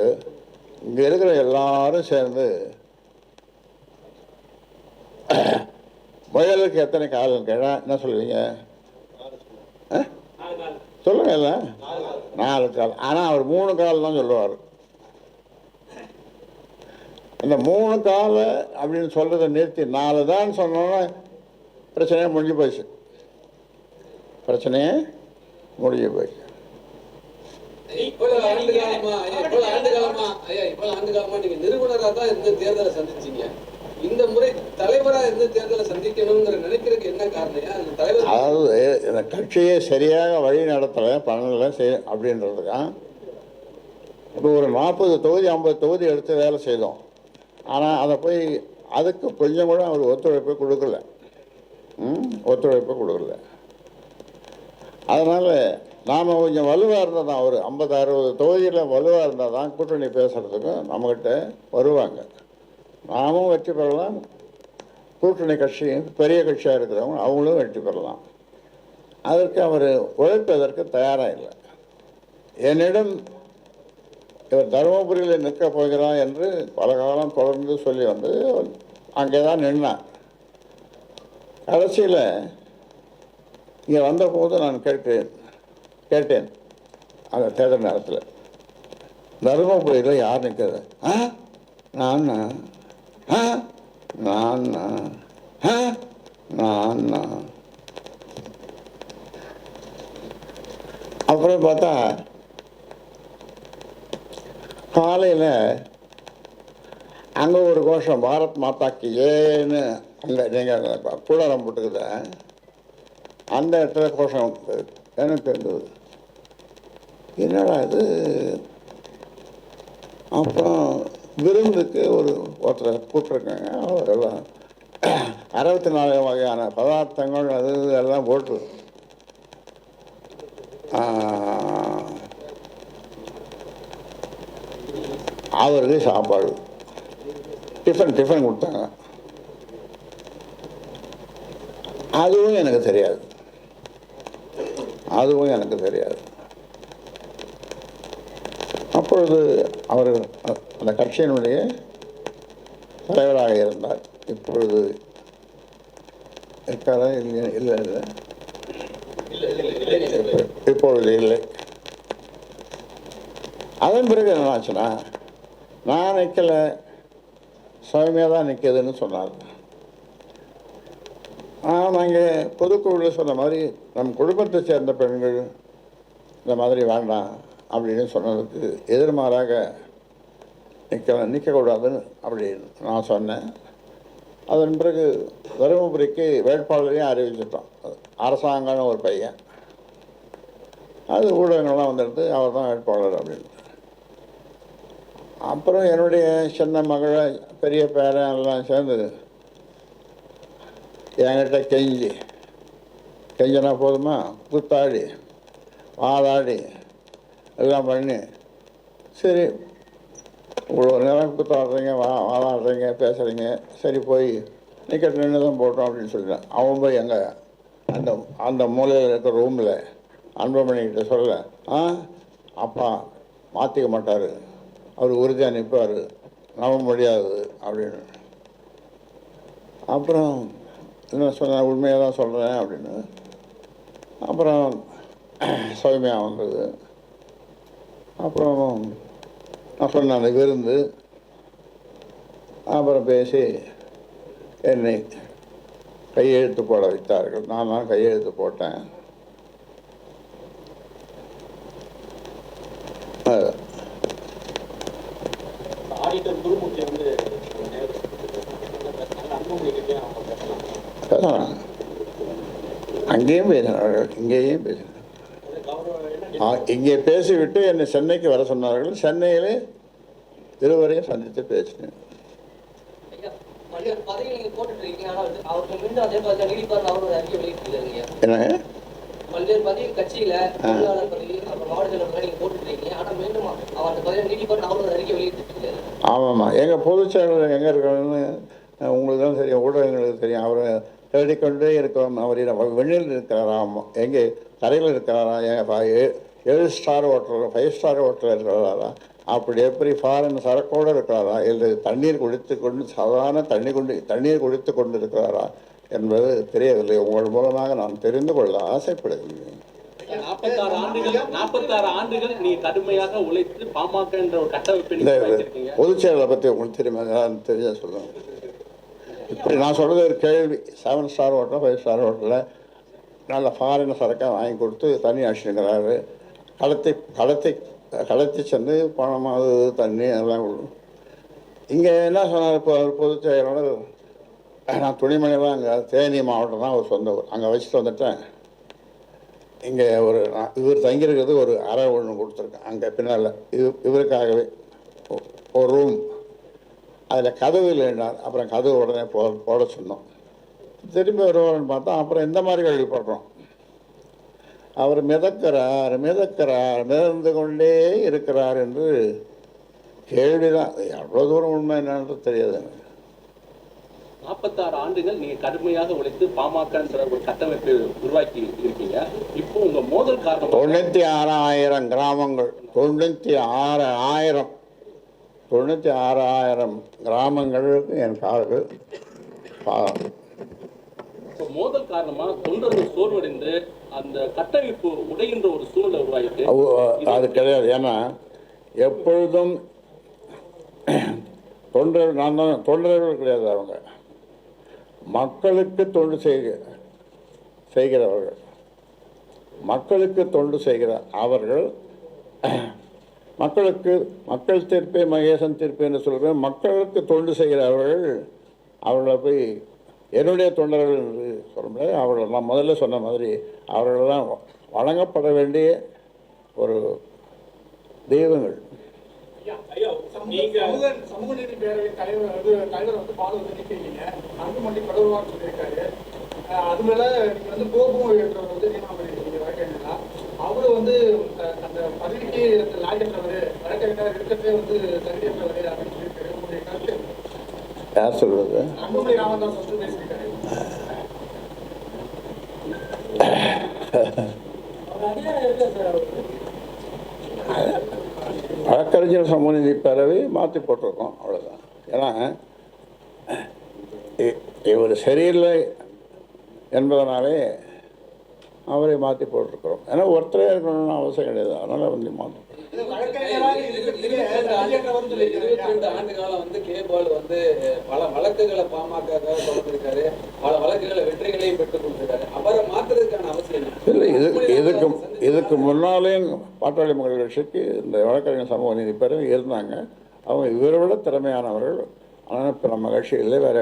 Speaker 3: இங்கே இருக்கிற எல்லாரும் சேர்ந்து முயலுக்கு எத்தனை காலம் கேட்டால் என்ன சொல்லுவீங்க? சொல்லுங்க. இல்லை 4 கால். ஆனால் அவர் 3 கால் தான் சொல்லுவார். அந்த 3 கால் அப்படின்னு சொல்கிறத நிறுத்தி 4 தான் சொன்னோன்னா பிரச்சனையே முடிஞ்சு போச்சு. பிரச்சனையே முடிஞ்சு போச்சு.
Speaker 7: இவ்வளவு ஆண்டு காலமா நீங்க நிறுவனரா தான் இந்த தேர்தலை சந்திச்சீங்க. இந்த முறை தலைவரா இருந்து தேர்தலை சந்திக்கணுங்கிற நினைக்கிறதுக்கு என்ன காரணம்? தலைவர்
Speaker 3: அதாவது இந்த கட்சியை சரியாக வழி நடத்தலை, பண்ணலை அப்படின்றதுக்கா இப்போ ஒரு 40 தொகுதி 50 தொகுதி எடுத்து வேலை செய்தோம். ஆனால் அதை போய் அதுக்கு கொஞ்சம் கூட அவர் ஒத்துழைப்பை கொடுக்கல. அதனால் நாம் கொஞ்சம் வலுவாக இருந்தால் தான், ஒரு 50-60 தொகுதியில் வலுவாக இருந்தால் தான் கூட்டணி பேசுகிறதுக்கும் நம்மக்கிட்ட வருவாங்க. நாமும் வெற்றி பெறலாம், கூட்டணி கட்சியும் பெரிய கட்சியாக இருக்கிறவங்க அவங்களும் வெற்றி பெறலாம். அதற்கு அவர் உழைப்பதற்கு தயாராக இல்லை. என்னிடம் இவர் தருமபுரியில் நிற்கப் போகிறார் என்று பல காலம் தொடர்ந்து சொல்லி வந்து அங்கே தான் நின்னார். கடைசியில் இங்கே வந்தபோது நான் கேட்டேன் அந்த தேர்தல் நேரத்தில், தருமபுரியில் யார் நிற்கிறது? நான் அப்புறம் பார்த்தா காலையில் அங்கே ஒரு கோஷம், பாரத் மாதாக்கு ஏன்னு அங்கே நீங்கள் கூடாரம் போட்டுக்குத அந்த இடத்துல கோஷம் எனக்கு இருந்தது. என்னடா இது? அப்புறம் விருந்துக்கு ஒருத்தரை கூப்பிட்ருக்காங்க. அவரெல்லாம் 64 வகையான பதார்த்தங்கள் அது எல்லாம் போட்டு அவருக்கு சாப்பாடு டிஃபன் கொடுத்தாங்க. அதுவும் எனக்கு தெரியாது. அப்பொழுது அவர் அந்த கட்சியினுடைய தலைவராக இருந்தார். இப்பொழுது இருக்காரா? இல்லை, இப்பொழுது இல்லை. அதன் பிறகு என்ன ஆச்சுன்னா, நான் நிற்கலை, சுயமையாக தான் நிற்கிதுன்னு சொன்னார். நாங்கள் பொதுக்குழுவில் சொன்ன மாதிரி நம் குடும்பத்தை சேர்ந்த பெண்கள் இந்த மாதிரி வேண்டாம் அப்படின்னு சொன்னதுக்கு எதிர்மாறாக நிற்கக்கூடாதுன்னு அப்படின்னு நான் சொன்னேன். அதன் பிறகு தருமபுரிக்கு வேட்பாளரையும் அறிவிச்சிட்டோம். அரசாங்கம்னு ஒரு பையன், அது ஊடகங்கள்லாம் வந்துடுது, அவர் தான் வேட்பாளர் அப்படின்னு. அப்புறம் என்னுடைய சின்ன மகளை பெரிய பேரன் எல்லாம் சேர்ந்து என்கிட்ட கெஞ்சினா போதுமா, கூத்தாடி வாதாடி எல்லாம் பண்ணி, சரி இவ்வளோ நேரம் கூத்தாடுறீங்க, வாதாடுறீங்க, பேசுகிறீங்க, சரி போய் நிற்கட்டு நின்று தான் போட்டோம் அப்படின்னு சொல்லிட்டேன். அவன் போய் எங்கே அந்த மூலையில் இருக்கிற ரூமில் அன்புமணிக்கிட்ட சொல்ல, அப்பா மாற்றிக்க மாட்டார், அவர் உறுதியாக நிற்பார், நம்ப முடியாது அப்படின்னு. அப்புறம் என்ன சொன்னேன், உண்மையாக தான் சொல்கிறேன் அப்படின்னு. அப்புறம் சௌமியா வந்தது. அப்புறம் நான் சொன்னேன் அந்த விருந்து. அப்புறம் பேசி என்னை கையெழுத்து போட வைத்தார்கள். நான் தான் கையெழுத்து போட்டேன். பேசுகிறாங்க, அங்கேயும் பேசினார்கள், இங்கேயும் பேசினார்கள். இங்கே பேசிவிட்டு என்னை சென்னைக்கு வர சொன்னார்கள். சென்னையில் இருவரையும் சந்தித்து பேசினேன். என்னங்க
Speaker 8: பல்வேறு பதவி கட்சியில தொழிலாளர் பதவி அப்புறம் மாவட்ட செயலர் நீங்க போட்டுருக்கீங்க, ஆனா மீண்டும் அவர் அந்த பதவி நீடிப்பார் அவர் அறிக்கை வெளியிட்டு.
Speaker 3: ஆமாம்மா, எங்கள் பொதுச் செயலர் எங்கே இருக்காருன்னு உங்களுக்கு தான் தெரியும், ஊடகங்களுக்கு தெரியும். அவரை தேடிக்கொண்டே இருக்கிறோம். அவர் வெளியில் இருக்கிறாராம், எங்கே தரையில் இருக்கிறாரா, எங்கள் 7 ஸ்டார் ஹோட்டல் 5 ஸ்டார் ஹோட்டலில் இருக்கிறாரா, அப்படி எப்படி ஃபாரின் சரக்கோடு இருக்கிறாரா, இல்லை தண்ணீர் குடித்து கொண்டு சாதாரண தண்ணீர் குடித்து கொண்டு இருக்கிறாரா என்பது தெரியவில்லை. உங்கள் மூலமாக நான் தெரிந்து கொள்ள ஆசைப்படுகிறேன்.
Speaker 6: 46 ஆண்டுகள் நீ கடுமையாக உழைத்து பாமக என்ற ஒரு கட்டமைப்பை
Speaker 3: பொதுச் செயலரை பற்றி உங்களுக்கு தெரியுமா? தெரிஞ்ச சொல்லுங்கள். இப்படி நான் சொல்கிறது ஒரு கேள்வி. 7 ஸ்டார் ஹோட்டல் 5 ஸ்டார் ஹோட்டலில் நல்ல ஃபாரின் சரக்காக வாங்கி கொடுத்து தண்ணி அடிச்சுங்கிறாரு. கலத்தி சென்று பணமாவது தண்ணி அதெல்லாம் கொடுக்கும். இங்கே என்ன சொன்னார் இப்போ பொதுச் செயலாளர், நான் துணிமணிலாம் அங்கே தேனி மாவட்டம் தான் ஒரு சொந்த ஊர், அங்கே வச்சுட்டு வந்துட்டேன். இங்கே இவர் தங்கியிருக்கிறது ஒரு அறை ஒன்று கொடுத்துருக்கேன் அங்கே பின்னால், இவருக்காகவே ஒரு ரூம். அதில் கதவு இல்லைன்னார். அப்புறம் கதவு உடனே போட சொன்னோம். திரும்பி வருவார்னு பார்த்தா அப்புறம் இந்த மாதிரி கேள்விப்படுறோம். அவர் மிதந்து கொண்டே இருக்கிறார் என்று கேள்விதான். எவ்வளோ தூரம் உண்மை என்னன்னு தெரியாது எனக்கு.
Speaker 6: 46 ஆண்டுகள் நீங்க கடுமையாக உழைத்து பாமக ஒரு கட்டமைப்பை உருவாக்கி இருக்கீங்க. இப்போ உங்க மோதல் காரணம்
Speaker 3: 96,000 கிராமங்கள், 96,000 கிராமங்களுக்கு என் காது.
Speaker 6: மோதல் காரணமா தொண்டர்கள் சோர்வடைந்து அந்த கட்டமைப்பு உடைகின்ற ஒரு சூழ்நிலை உருவாகிட்டு
Speaker 3: அது கிடையாது. ஏன்னா எப்பொழுதும் தொண்டர்கள் கிடையாது, அவங்க மக்களுக்கு தொண்டு செய்கிறவர்கள். மக்களுக்கு தொண்டு செய்கிற அவர்கள் மக்கள் தீர்ப்பே மகேசன் தீர்ப்பு என்று சொல்கிறேன். மக்களுக்கு தொண்டு செய்கிறவர்கள் அவர்களை போய் என்னுடைய தொண்டர்கள் என்று சொல்ல முடியாது. அவர்கள் நான் முதல்ல சொன்ன மாதிரி அவர்களெல்லாம் வழங்கப்பட வேண்டிய ஒரு தெய்வங்கள்.
Speaker 9: சமூக நீதி பேரவை தலைவர் வந்து பால் வந்து நீக்கிறீங்க, அன்புமணி தொடர்பாக சொல்லியிருக்காரு. அது மேல நீங்க வந்து கோபம் இருக்கிறவர் வந்து நீங்க வழக்கறிஞரா, அவரு வந்து அந்த பதவிக்கு லாயற்றவர், வழக்கறிஞர் இருக்கிறதே வந்து தகுதியற்றவர் அப்படின்னு சொல்லியிருக்காரு. உங்களுடைய கருத்து
Speaker 3: யார் சொல்றது?
Speaker 9: அன்புமணி ராமதாஸ் வந்து பேசியிருக்காரு.
Speaker 3: வழக்கறிஞர் சமூக நீதி பேரவை மாற்றி போட்டிருக்கோம், அவ்வளோதான். ஏன்னா இவர் சரியில்லை என்பதனாலே அவரை மாற்றி போட்டிருக்கிறோம். ஏன்னா ஒருத்தரே இருக்கணும்னு அவசியம் கிடையாது, அதனால் வந்து மாற்றோம்.
Speaker 7: 22 ஆண்டு காலம் வந்து கேபால் வந்து பல வழக்குகளை பாமக தொடர்ந்திருக்காரு, பல வழக்குகளை வெற்றிகளையும் பெற்றுக் கொடுத்திருக்காரு. அவரை மாற்றுறதுக்கான அவசியம்
Speaker 3: இல்லை. இதுக்கு முன்னாலேயும் பாட்டாளி மக்கள் கட்சிக்கு இந்த வழக்கறிஞர் சமூக நீதி பேரவை இருந்தாங்க. அவங்க இவரை விட திறமையானவர்கள். ஆனால் இப்போ நம்ம கட்சியில் வேற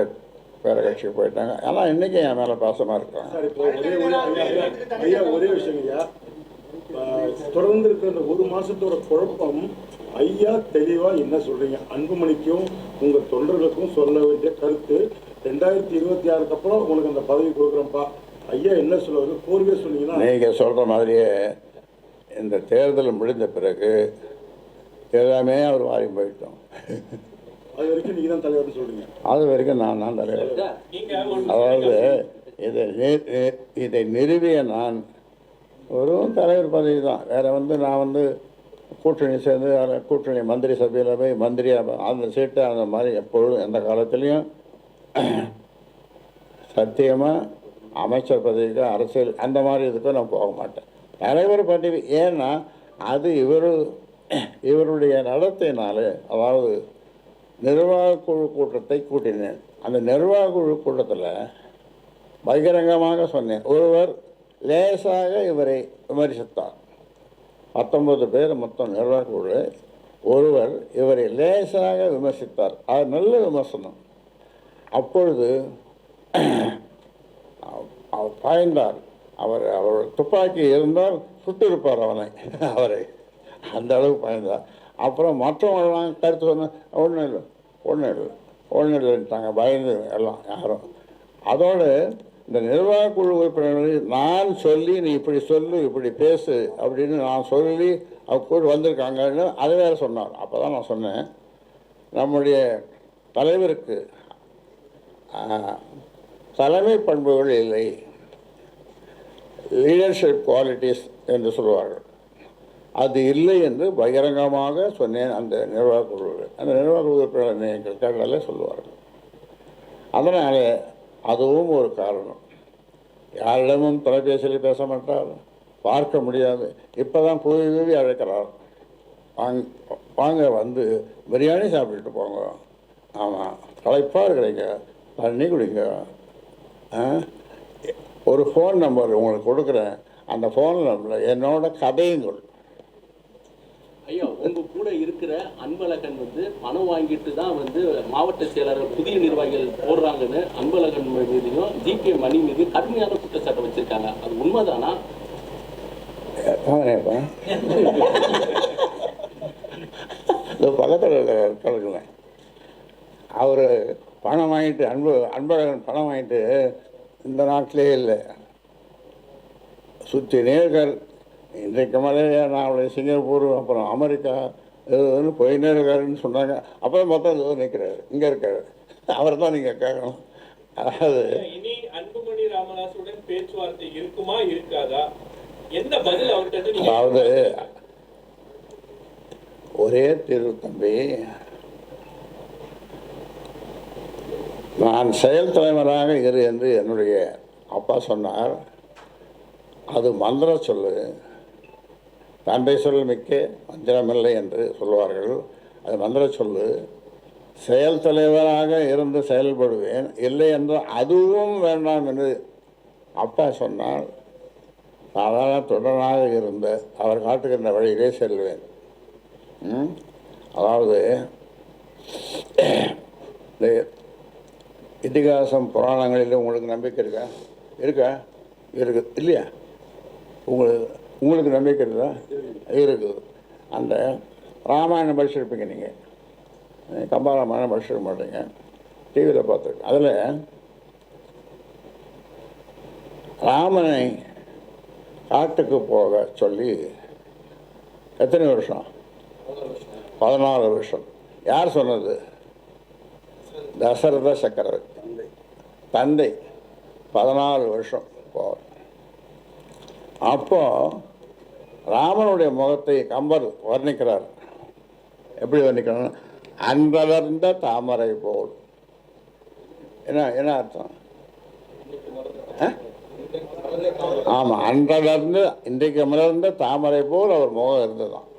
Speaker 3: கட்சிக்கு போயிட்டாங்க. ஆனால் இன்றைக்கி என் மேலே பாசமாக இருக்கிறாங்க.
Speaker 4: ஒரே விஷயம் ஐயா, தொடர்ந்து இருக்கிற இந்த 1 மாசத்தோட குழப்பம் ஐயா தெளிவா என்ன சொல்றீங்க? அன்புமணிக்கும் உங்க தொண்டர்களுக்கும் சொல்ல வேண்டிய கருத்து, 2026 அப்புறம் உங்களுக்கு அந்த பதவி கொடுக்குறேன்ப்பா ஐயா என்ன சொல்லுவாரு கோரிக்கை சொன்னீங்கன்னா
Speaker 3: நீங்கள் சொல்கிற மாதிரியே இந்த தேர்தல் முடிந்த பிறகு எல்லாமே அவர் வாரி போயிட்டோம்.
Speaker 4: அது வரைக்கும் நீங்கள் தான் தலைவர்னு சொல்றீங்க.
Speaker 3: அது வரைக்கும் நான் தான் தலைவர். அதாவது இதை நிறுவிய நான் ஒரு தலைவர் பதவி தான். வேறு நான் கூட்டணி சேர்ந்து அதில் கூட்டணி மந்திரி சபையில் போய் மந்திரியாக அந்த சீட்டு அந்த மாதிரி எப்பொழுதும் எந்த காலத்துலேயும் சத்தியமாக அமைச்சர் பதவிக்கு அரசியல் அந்த மாதிரி இதுக்கும் நான் போக மாட்டேன். தலைவர் பதவி ஏன்னா அது இவருடைய நடத்தையினால, அதாவது நிர்வாக குழு கூட்டத்தை கூட்டினேன். அந்த நிர்வாக குழு கூட்டத்தில் பகிரங்கமாக சொன்னேன். ஒருவர் லேசாக இவரை விமர்சித்தார். 19 பேர் மொத்தம் நிர்வாக குழு. ஒருவர் இவரை லேசாக விமர்சித்தார். அது நல்ல விமர்சனம். அப்பொழுது அவர் பாய்ந்தார். அவர் துப்பாக்கி இருந்தால் சுட்டிருப்பார் அவரை அந்த அளவுக்கு பாய்ந்தார். அப்புறம் மற்றவங்களாம் கருத்து சொன்ன ஒன்றும் இல்லைட்டாங்க, பயந்து எல்லாம் யாரும். அதோடு இந்த நிர்வாக குழு உறுப்பினர்கள் நான் சொல்லி நீ இப்படி சொல்லு இப்படி பேசு அப்படின்னு நான் சொல்லி அவர் கூட வந்திருக்காங்கன்னு அது வேறு சொன்னார். அப்போ தான் நான் சொன்னேன், நம்முடைய தலைவருக்கு தலைமை பண்புகள் இல்லை, லீடர்ஷிப் குவாலிட்டிஸ் என்று சொல்வார்கள், அது இல்லை என்று பகிரங்கமாக சொன்னேன். அந்த நிர்வாக குழு உறுப்பினர்கள் கேட்டாலே சொல்லுவார்கள். அதனால் அதுவும் ஒரு காரணம். யாரிடமும் தொலைபேசியில் பேச மாட்டார், பார்க்க முடியாது. இப்போ தான் கூவி அழைக்கிறார், வாங்க பிரியாணி சாப்பிட்டுட்டு போங்க, ஆமாம் களைப்பாக இருக்கிறீங்க, தண்ணி குடிங்க, ஒரு ஃபோன் நம்பர் உங்களுக்கு கொடுக்குறேன், அந்த ஃபோன் நம்பரில் என்னோட கதையுங்கள்.
Speaker 6: ஐயா, உங்க கூட இருக்கிற அன்பழகன் பணம் வாங்கிட்டு தான் மாவட்ட செயலர் புதிய நிர்வாகிகள் போடுறாங்கன்னு அன்பழகன் மீதையும் ஜிகே மணி மீது கடுமையான குற்றச்சாட்டை வச்சிருக்காங்க. அது உண்மைதானா?
Speaker 3: பக்கத்தில் கலக்குறேன். அவர் பணம் வாங்கிட்டு அன்பழகன் பணம் வாங்கிட்டு இந்த நாட்டிலே இல்லை, சுற்றி நேர்கள். இன்றைக்கு மலையா நான் அவளை சிங்கப்பூர் அப்புறம் அமெரிக்கா இது போயினே இருக்காருன்னு சொன்னாங்க. அப்புறம் மொத்தம் நிற்கிறாரு, இங்கே இருக்காரு. அவர் தான் நீங்கள் கேட்கணும். அதாவது
Speaker 5: இனி அன்புமணி ராமதாஸுடன் பேச்சுவார்த்தை இருக்குமா இருக்காதா, எந்த பதில் அவர்கிட்ட?
Speaker 3: அதாவது ஒரே தீர்வு தம்பி, நான் செயல் தலைவராக இரு என்று என்னுடைய அப்பா சொன்னார். அது மந்திர சொல்லு, தந்தை சொல் மிக்க மந்திரமில்லை என்று சொல்வார்கள். அது மந்திர சொல்லு. செயல் தலைவராக இருந்து செயல்படுவேன், இல்லை என்று அதுவும் வேண்டாம் என்று அப்பா சொன்னால் சாதாரண தொடராக இருந்த அவர் காட்டுகின்ற வழியிலே செல்வேன். அதாவது இந்த இதிகாசம் புராணங்களில் உங்களுக்கு நம்பிக்கை இருக்கா இருக்குது இல்லையா? உங்களுக்கு நம்பிக்கை இருக்குதா? இருக்குது. அந்த ராமாயணம் படிச்சிருப்பீங்க நீங்கள், கம்பராமாயணம் படிச்சிருக்க மாட்டீங்க, டிவியில் பார்த்துருக்கேன். அதில் ராமனை காட்டுக்கு போக சொல்லி எத்தனை வருஷம்? 14 வருஷம். யார் சொன்னது? தசரத சக்கரவர்த்தி தந்தை 14 வருஷம் போவார். அப்போ ராமனுடைய முகத்தை கம்பர் வர்ணிக்கிறார். எப்படி வர்ணிக்கிறார்? அன்றலர்ந்த தாமரை போல். என்ன அர்த்தம்? ஆமாம், அன்றலர்ந்து இன்றைக்கு மலர்ந்த தாமரை போல் அவர் முகம் இருந்ததுதான்.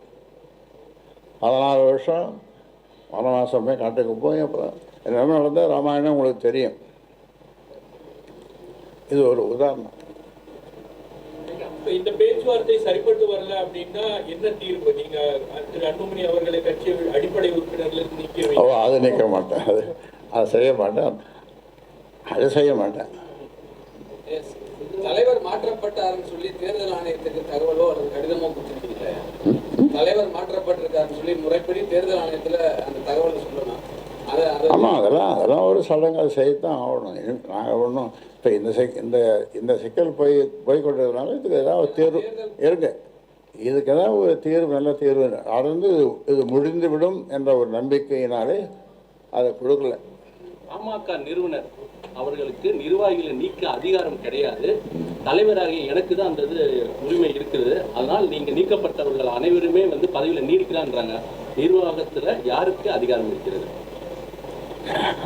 Speaker 3: 14 வருஷம் வனவாசமே காட்டுக்கு போய் அப்புறம் எல்லாமே நடந்த ராமாயணம் உங்களுக்கு தெரியும். இது ஒரு உதாரணம்.
Speaker 5: இந்த பேச்சுவார்த்தை சரிப்பட்டு வரல அப்படின்னா என்ன தீர்வு? நீங்க திரு அன்புமணி அவர்களை கட்சி அடிப்படை உறுப்பினர்கள் நீக்க?
Speaker 3: அது நீக்க மாட்டேன், அது செய்ய மாட்டேன், அது செய்ய மாட்டேன்.
Speaker 7: தலைவர் மாற்றப்பட்டாருன்னு சொல்லி தேர்தல் ஆணையத்துக்கு தகவலோ அல்லது கடிதமோ கொடுத்துருக்கீங்க. தலைவர் மாற்றப்பட்டிருக்காருன்னு சொல்லி முறைப்படி தேர்தல் ஆணையத்தில் அந்த தகவலை சொல்லணும்.
Speaker 3: ஆமாம், அதெல்லாம் ஒரு சடங்கு அதை செய்யத்தான் ஆகணும். நாங்கள் ஒன்றும் இப்போ இந்த சிக்கல் போய் கொண்டதுனால இதுக்கு ஏதாவது தீர்வு இருக்கு. இதுக்கு ஏதாவது ஒரு தீர்வு, நல்ல தீர்வு அது இது முடிந்து விடும் என்ற ஒரு நம்பிக்கையினாலே அதை கொடுக்கல.
Speaker 6: பாமக நிறுவனர் அவர்களுக்கு நிர்வாகிகளை நீக்க அதிகாரம் கிடையாது, தலைவராகிய எனக்கு தான் அந்த உரிமை இருக்குது, அதனால் நீங்க நீக்கப்பட்டவர்கள் அனைவருமே வந்து பதவியில் நீடிக்கலான்றாங்க. நிர்வாகத்தில் யாருக்கு அதிகாரம் இருக்கிறது?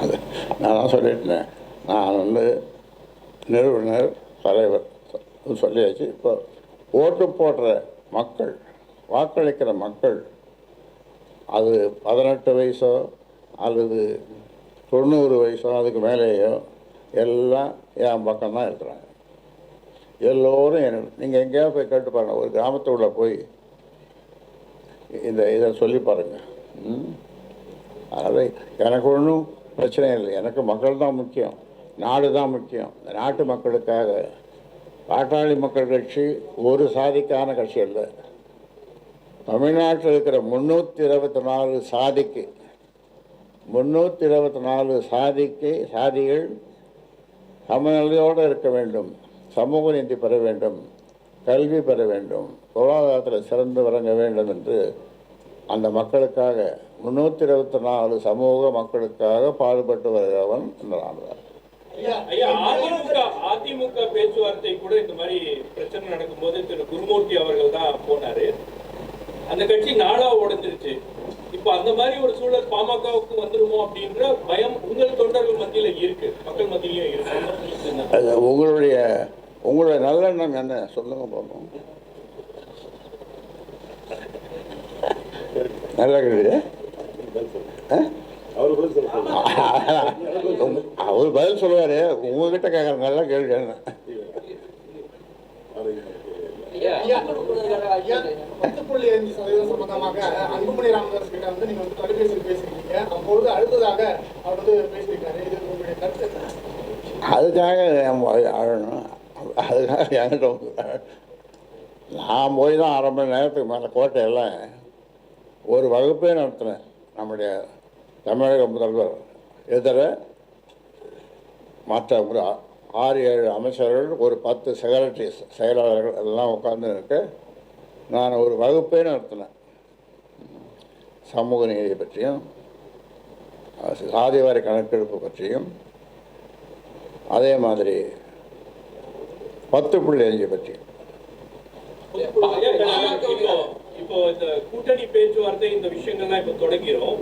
Speaker 3: அது நான் தான் சொல்லிட்டேன். நான் நிறுவனர் தலைவர் சொல்லியாச்சு. இப்போ ஓட்டு போடுற மக்கள், வாக்களிக்கிற மக்கள், அது 18 வயசோ அல்லது 90 வயசோ அதுக்கு மேலேயோ எல்லாம் என் பக்கம்தான் இருக்கிறாங்க. எல்லோரும் நீங்கள் எங்கேயாவது போய் கேட்டு பாருங்கள், ஒரு கிராமத்துக்குள்ளே போய் இதை சொல்லி பாருங்கள். அதை எனக்கு ஒன்றும் பிரச்சனை இல்லை. எனக்கு மக்கள் தான் முக்கியம், நாடு தான் முக்கியம். இந்த நாட்டு மக்களுக்காக பாட்டாளி மக்கள் கட்சி ஒரு சாதிக்கான கட்சி இல்லை. தமிழ்நாட்டில் இருக்கிற 324 சாதிக்கு 324 சாதிகள் சமநிலையோடு இருக்க வேண்டும், சமூக நீதி பெற வேண்டும், கல்வி பெற வேண்டும், பொருளாதாரத்தில் சிறந்து விளங்க வேண்டும் என்று அந்த மக்களுக்காக 324 சமூக மக்களுக்காக பாடுபட்டு வருகிறவன் இந்த நாடுதான்.
Speaker 5: அதிமுக பேச்சுவார்த்தை கூட இந்த மாதிரி பிரச்சனை நடக்கும்போது திரு குருமூர்த்தி அவர்கள் தான் போனாரு. அந்த கட்சி நாளா உடைஞ்சிருச்சு. இப்ப அந்த மாதிரி ஒரு சூழல் பாமகவுக்கு வந்துருமோ அப்படின்ற பயம் உங்கள் தொண்டர்கள் மத்தியில இருக்கு, மக்கள் மத்தியிலும் இருக்கு.
Speaker 3: உங்களுடைய நல்லெண்ணம் என்ன சொல்லுங்க போகும். நல்ல கேள்வி. அவர் பதில் சொல்லுவாரு, உங்ககிட்ட கேட்கற நல்ல கேள்வி என்ன?
Speaker 9: 10.5% சம்பந்தமாக அன்புமணி ராமதாஸ் கிட்ட வந்து நீங்க தொலைபேசியில் பேசிருக்கீங்க. அப்பொழுது அடுத்ததாக அவர் பேசியிருக்காரு. இது உங்களுடைய கருத்து?
Speaker 3: அதுக்காக அழணும், அதுக்காக என்கிட்ட நான் போய் தான் 1/2 மணி நேரத்துக்கு மேலே கோட்டையெல்லாம் ஒரு வகுப்பே நடத்தினேன். நம்முடைய தமிழக முதல்வர் எதிர மற்ற ஒரு 6-7 அமைச்சர்கள், ஒரு 10 செக்ரட்டரிஸ், செயலாளர்கள் எல்லாம் உட்கார்ந்து இருக்க நான் ஒரு வகுப்பே நடத்தினேன். சமூக நீதியை பற்றியும் சாதிவாரி கணக்கெடுப்பு பற்றியும் அதே மாதிரி 10.5 பற்றியும்.
Speaker 5: இப்போ இந்த கூட்டணி பேச்சுவார்த்தை இந்த விஷயங்கள்லாம் இப்ப தொடங்கிறோம்.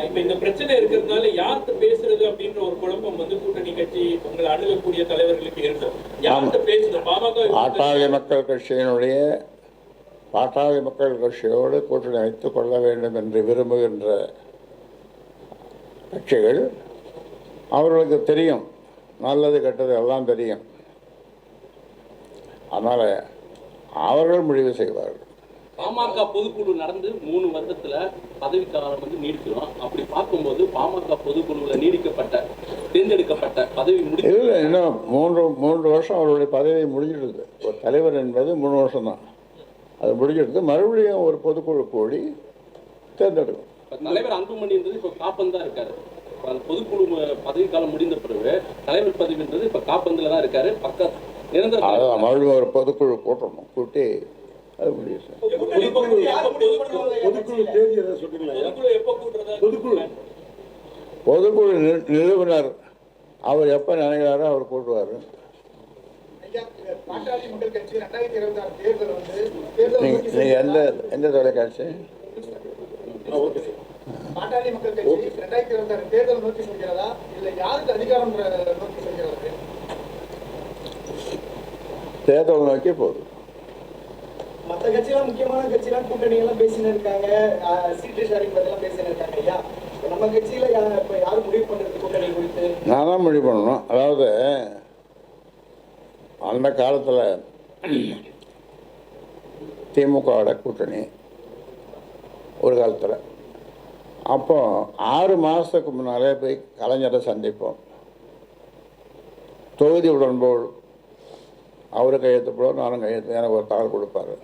Speaker 5: இப்ப இந்த பிரச்சனை இருக்கிறதுனால யார்கிட்ட பேசுறது அப்படின்ற ஒரு குழப்பம் வந்து கூட்டணி கட்சி உங்களை அணுகக்கூடிய தலைவர்களுக்கு இருக்கும். யார்கிட்ட பேசுறது? பாமக
Speaker 3: பாட்டாளி மக்கள் கட்சியோடு கூட்டணி வைத்துக் கொள்ள வேண்டும் என்று விரும்புகின்ற கட்சிகள், அவர்களுக்கு தெரியும், நல்லது கெட்டது எல்லாம் தெரியும். அதனால் அவர்கள் முடிவு செய்வார்கள்.
Speaker 6: பாமக பொதுக்குழு நடந்து 3 வருடத்துல பதவிக்காலம் வந்து நீடிக்கிறோம். அப்படி பார்க்கும்போது பாமக பொதுக்குழுவில் தேர்ந்தெடுக்கப்பட்ட பதவி
Speaker 3: இல்லை, இன்னும் 3 வருஷம் அவருடைய பதவி முடிஞ்சிடுது. ஒரு தலைவர் என்பது 3 வருஷம் தான், அது முடிஞ்சிடுது. மறுபடியும் ஒரு பொதுக்குழு கூடி தேர்ந்தெடுக்கும்.
Speaker 6: தலைவர் அன்புமணின்றது இப்போ காப்பந்தா இருக்காரு. அந்த பொதுக்குழு பதவிக்காலம் முடிந்த பிறகு தலைவர் பதவின்றது இப்போ காப்பந்தில் தான் இருக்காரு.
Speaker 3: மறுபடியும் ஒரு பொதுக்குழு கூட்டணும், கூட்டி அது முடியும். பொதுக்குழு நிறுவனர் அவர் எப்போ நினைக்கிறாரோ அவர் கூட்டுவார். நீங்கள் எந்த தொலைக்காட்சி?
Speaker 9: பாட்டாளி மக்கள் கட்சி 2026 தேர்தல் நோக்கி செல்கிறதா இல்லை யாருக்கு அதிகாரம் நோக்கி செல்கிறது?
Speaker 3: தேர்தல் நோக்கி போகுது.
Speaker 9: மற்ற கட்சியெல்லாம், முக்கியமான கட்சியெல்லாம் கூட்டணி எல்லாம் பேசின்னு இருக்காங்க, சீட்டு ஷேரிங் பற்றிலாம் பேசின்னு இருக்காங்க. ஐயா, நம்ம கட்சியில் இப்போ யாரும் முடிவு பண்ணுறது கூட்டணி குறித்து?
Speaker 3: நான் தான் முடிவு பண்ணணும். அதாவது அந்த காலத்தில் திமுகவோட கூட்டணி ஒரு காலத்தில், அப்போ 6 மாதத்துக்கு முன்னாலே போய் கலைஞரை சந்திப்போம். தொகுதி உடன்போடு அவரு கையெழுத்து போடுவோம், நானும் கையெழுத்து, எனக்கு ஒரு தாள் கொடுப்பாரு.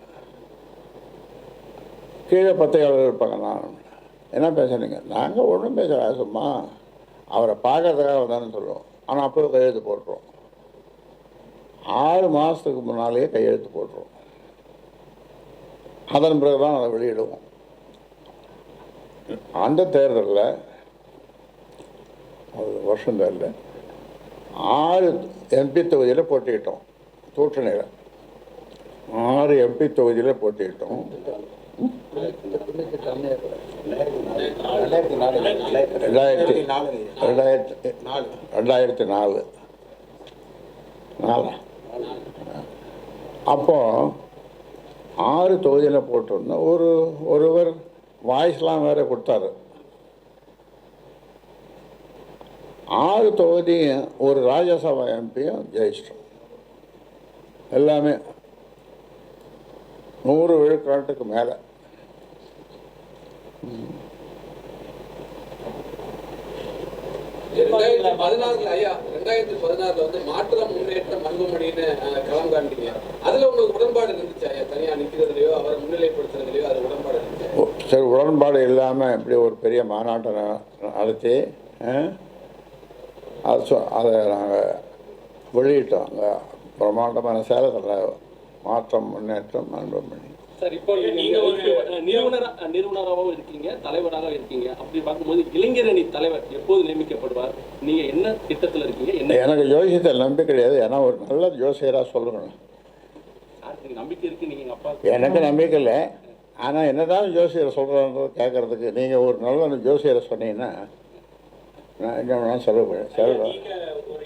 Speaker 3: கீழே 10 இருப்பாங்க. நான் என்ன பேசுறீங்க? நாங்கள் ஒன்றும் பேசல, சும்மா அவரை பார்க்கறதுக்காக தானே சொல்லுவோம். ஆனால் அப்போ கையெழுத்து போட்டுருவோம். 6 மாதத்துக்கு முன்னாலேயே கையெழுத்து போட்டுருவோம். அதன் பிறகு தான் அதை வெளியிடுவோம். அந்த தேர்தலில் அது வருஷம் தேர்தலில் 6 எம்பி தொகுதியில் போட்டிக்கிட்டோம். கூட்டணியில் 6 எம்பி தொகுதியில் போட்டிக்கிட்டோம். 2004 அப்போ 6 தொகுதியில் போட்டிருந்தோம். ஒருவர் வாய்ஸ்லாம் வேற கொடுத்தாரு. 6 தொகுதியும் ஒரு ராஜ்யசபா எம்பியும் ஜெயிச்சிட்டோம். எல்லாமே 100 விழுக்காட்டுக்கு மேலே.
Speaker 7: ஐயா 2016 வந்து மாற்றம் முன்னேற்றம் அன்புமணின்னு களம் காண்பீங்க. அதுல உங்களுக்கு உடன்பாடு இருந்துச்சு ஐயா? தனியா நிற்கிறதுலையோ அவரை முன்னிலைப்படுத்துறதுலையோ அது உடன்பாடு இருந்துச்சு?
Speaker 3: சரி, உடன்பாடு இல்லாமல் இப்படி ஒரு பெரிய மாநாட்டை நடத்தி அதை நாங்கள் வெளியிட்டோம். அங்கே பிரம்மாண்டமான சேலத்தில் மாற்றம் முன்னேற்றம் அன்புமணி.
Speaker 6: சார், இப்போ நீங்க ஒரு நிறுவனராகவும் இருக்கீங்க, தலைவராக இருக்கீங்க. அப்படி பார்க்கும்போது இளைஞரணி தலைவர் எப்போது நியமிக்கப்படுவார்? நீங்க என்ன திட்டத்தில் இருக்கீங்க? என்ன?
Speaker 3: எனக்கு ஜோசியத்தில் நம்பிக்கை கிடையாது. ஏன்னா ஒரு நல்ல ஜோசியராக சொல்லணும்.
Speaker 6: நம்பிக்கை இருக்கு. நீங்க அப்பா? எனக்கு
Speaker 3: நம்பிக்கை இல்லை. ஆனால் என்னதான் ஜோசியரை சொல்கிறத கேட்கறதுக்கு நீங்கள் ஒரு நல்ல ஜோசியரை சொன்னீங்கன்னா நான் என்ன சொல்லுவேன்.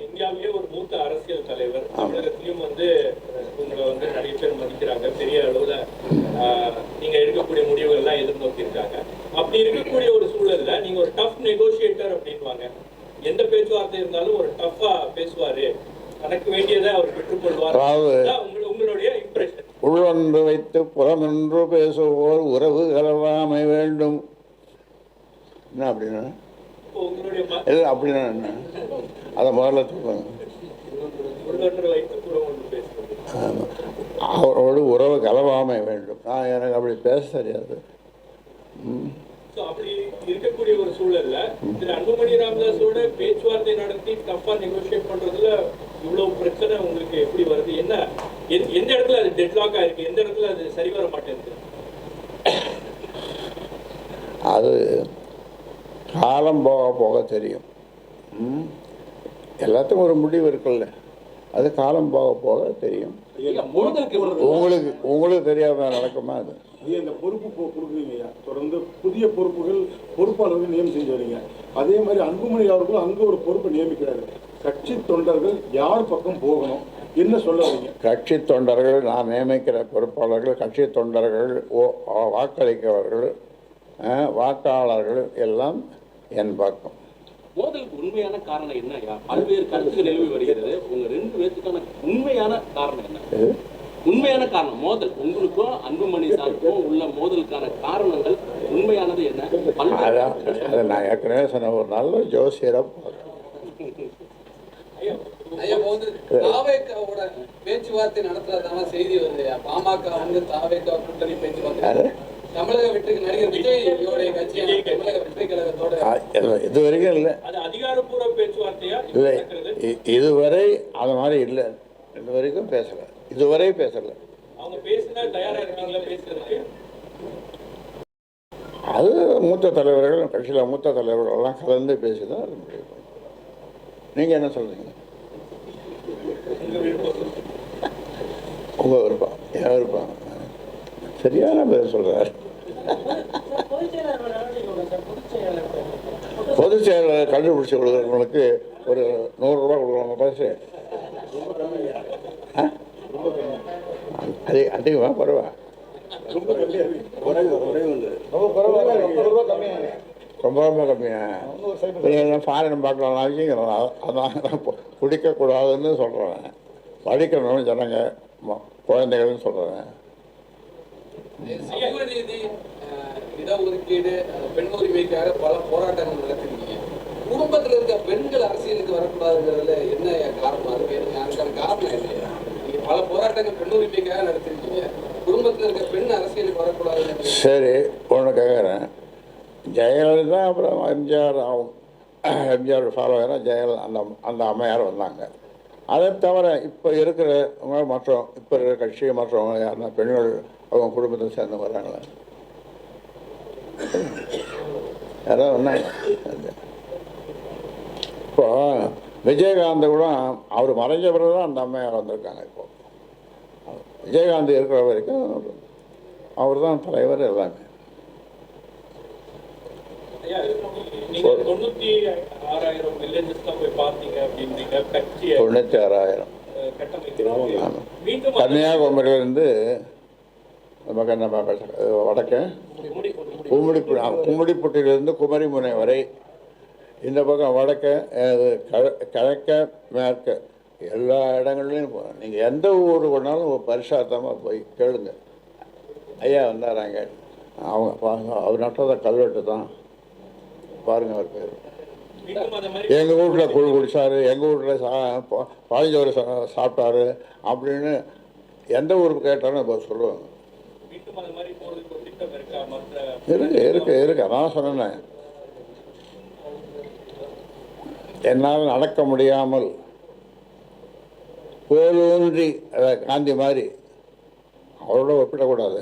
Speaker 5: இந்தியாவிலே ஒரு மூத்த அரசியல் தலைவர், தமிழகத்திலும் வந்து உங்களை வந்து நிறைய பேர் மதிக்கிறாங்க. பெரிய அளவுல நீங்க எடுக்கக்கூடிய முடிவுகள் எல்லாம் எதிர்நோக்கி இருக்காங்க. அப்படி இருக்கக்கூடிய ஒரு சூழல்ல நீங்க ஒரு டஃப் நெகோசியேட்டர் அப்படின்வாங்க. எந்த பேச்சுவார்த்தை இருந்தாலும் ஒரு டஃபா பேசுவாரு, தனக்கு வேண்டியதை அவர் பெற்றுக்கொள்வார். உங்களுடைய இம்ப்ரெஷன்?
Speaker 3: உள்ளொன்று வைத்து புறமொன்று பேசுவோர் உறவு கலவாமை வேண்டும். என்ன அப்படின்னா? இல்லை அப்படின்னா என்ன? அதை முதல்ல சொல்லுவாங்க. அவரோடு உறவு கலவாமை வேண்டும். எனக்கு அப்படி பேச தெரியாது.
Speaker 5: அப்படி இருக்கக்கூடிய ஒரு சூழல்ல திரு அன்புமணி ராமதாஸோட பேச்சுவார்த்தை நடத்தி டஃபா நெகோசியேட் பண்றதுல இவ்வளவு பிரச்சனை உங்களுக்கு எப்படி வருது? என்ன, எந்த இடத்துல அது டெட்லாக் ஆயிருக்கு? எந்த இடத்துல அது சரி வர மாட்டேங்குது?
Speaker 3: அது காலம் போக போக தெரியும். எல்லாத்துக்கும் ஒரு முடிவு இருக்குல்ல, அது காலம் போக போக தெரியும். உங்களுக்கு தெரியாம நடக்குமா? அது
Speaker 4: இந்த பொறுப்பு கொடுக்குறீங்க, தொடர்ந்து புதிய பொறுப்பாளர்கள் நியமனம் செஞ்சு வரீங்க. அதே மாதிரி அன்புமணி அவர்களும் அங்கே ஒரு பொறுப்பை நியமிக்கிறாரு. கட்சி தொண்டர்கள் யார் பக்கம் போகணும், என்ன சொல்ல வரீங்க?
Speaker 3: கட்சி தொண்டர்கள், நான் நியமிக்கிற பொறுப்பாளர்கள், கட்சி தொண்டர்கள், வாக்களிக்கிறவர்கள், வாக்காளர்கள் எல்லாம் என் பக்கம்.
Speaker 6: மோதலுக்கு உண்மையான காரணம் என்ன? பல்வேறு கருத்துக்கள் நிலவி வருகிறது. உங்க 2 பேருக்கான உண்மையான காரணம் என்ன? உண்மையான காரணம் மோதல் உங்களுக்கும் அன்புமணி சாருக்கும் உள்ள மோதலுக்கான காரணங்கள் உண்மையானது என்ன?
Speaker 3: அதை நான் ஏற்கனவே சொன்ன ஒரு நல்ல ஜோசியரை
Speaker 7: பேச்சுவார்த்தை நடத்துறதான செய்தி வருது. பாமக வந்து தாவேகா கூட்டணி பேச்சுவார்த்தை தமிழக வெற்றிக்கு நடிகர் விஜய் கட்சியான தமிழக வெற்றி கழகத்தோட
Speaker 3: இது வரைக்கும் இல்லை.
Speaker 5: அது அதிகாரப்பூர்வ பேச்சுவார்த்தையா?
Speaker 3: இல்லை, இதுவரை அது மாதிரி இல்லை. இது வரைக்கும் பேசல. இதுவரை பேசல.
Speaker 5: அவங்க பேசினா தயாரா இருக்கீங்களா பேசுறதுக்கு?
Speaker 3: அது மூத்த தலைவர்கள், கட்சியில் மூத்த தலைவர்கள் எல்லாம் கலந்து பேசிதான் அது முடியும். நீங்க என்ன சொல்றீங்க? உங்க விருப்பம், என் விருப்பம். சரியான பேர் சொல்றாரு. பொதுச் செயலாளர் கண்டுபிடிச்சு கொடுக்குறவங்களுக்கு ஒரு 100 ரூபா கொடுக்குறாங்க பரிசு. அதிகமா பரவா? ரொம்ப ரொம்ப கம்மியா? ஃபாரின் பார்க்கலாம் வாங்கிக்கிறோம். அதான் குடிக்கக்கூடாதுன்னு சொல்கிறேன். படிக்கணும்னு சொன்னாங்க குழந்தைகள்னு சொல்கிறேன்.
Speaker 7: சமூக நீதி, இடஒதுக்கீடு, பெண் உரிமைக்காக பல போராட்டங்கள் நடத்திருக்கீங்க. குடும்பத்தில் இருக்க பெண்கள் அரசியலுக்கு வரக்கூடாதுங்கிறதுல என்ன காரணம்? அதுக்கான காரணம் இல்லையா? நீங்க பல போராட்டங்கள் பெண் உரிமைக்காக நடத்திருக்கீங்க. குடும்பத்தில் இருக்க பெண் அரசியலுக்கு வரக்கூடாது.
Speaker 3: சரி, ஒன்று கேட்குறேன். ஜெயலலிதா அப்புறம் எம்ஜிஆர் எம்ஜிஆர் ஃபாலோவராக அந்த அந்த அம்மையார் வந்தாங்க. அதை தவிர இப்போ இருக்கிறவங்க இப்போ இருக்கிற கட்சி மற்றவங்க யாருன்னா பெண்கள் அவங்க குடும்பத்தை சேர்ந்து வர்றாங்களா? யாராவது வந்தாங்க? இப்போ விஜயகாந்த் கூட அவர் மறைஞ்ச பிறகு தான் அந்த அம்மையார் வந்திருக்காங்க. இப்போது விஜயகாந்த் இருக்கிற வரைக்கும் அவர் தான் தலைவர் எல்லாமே.
Speaker 5: நீங்க 96,000 வில்லேஜஸ் தான் போய் பார்த்தீங்க அப்படின்றீங்க. கட்சியை
Speaker 3: 96,000
Speaker 5: கட்டமைக்கிறோம். மீண்டும்
Speaker 3: கன்னியாகுமரியிலேருந்து நம்ம வடக்கு கும்மிடிப்பட்டியிலிருந்து குமரிமுனை வரை, இந்த பக்கம் வடக்க கிழக்க மேற்க எல்லா இடங்கள்லையும் போகணும். நீங்கள் எந்த ஊர் போனாலும் பரிசாத்தமாக போய் கேளுங்க. ஐயா வந்தாராங்க, அவங்க பாருங்க, அவர் நட்டதை கல்வெட்டு தான் பாருங்க. அவர் பேர் எங்கள் வீட்டில் குழு குடிச்சாரு, எங்கள் வீட்டில் பாதிஞ்சோறு சாப்பிட்டாரு அப்படின்னு எந்த ஊருக்கு கேட்டாலும் இப்போ சொல்லுவாங்க. இருக்கு. அதான் சொன்னேன், என்னால் நடக்க முடியாமல் கோலூன்றி, காந்தி மாதிரி அவரோட ஒப்பிடக்கூடாது,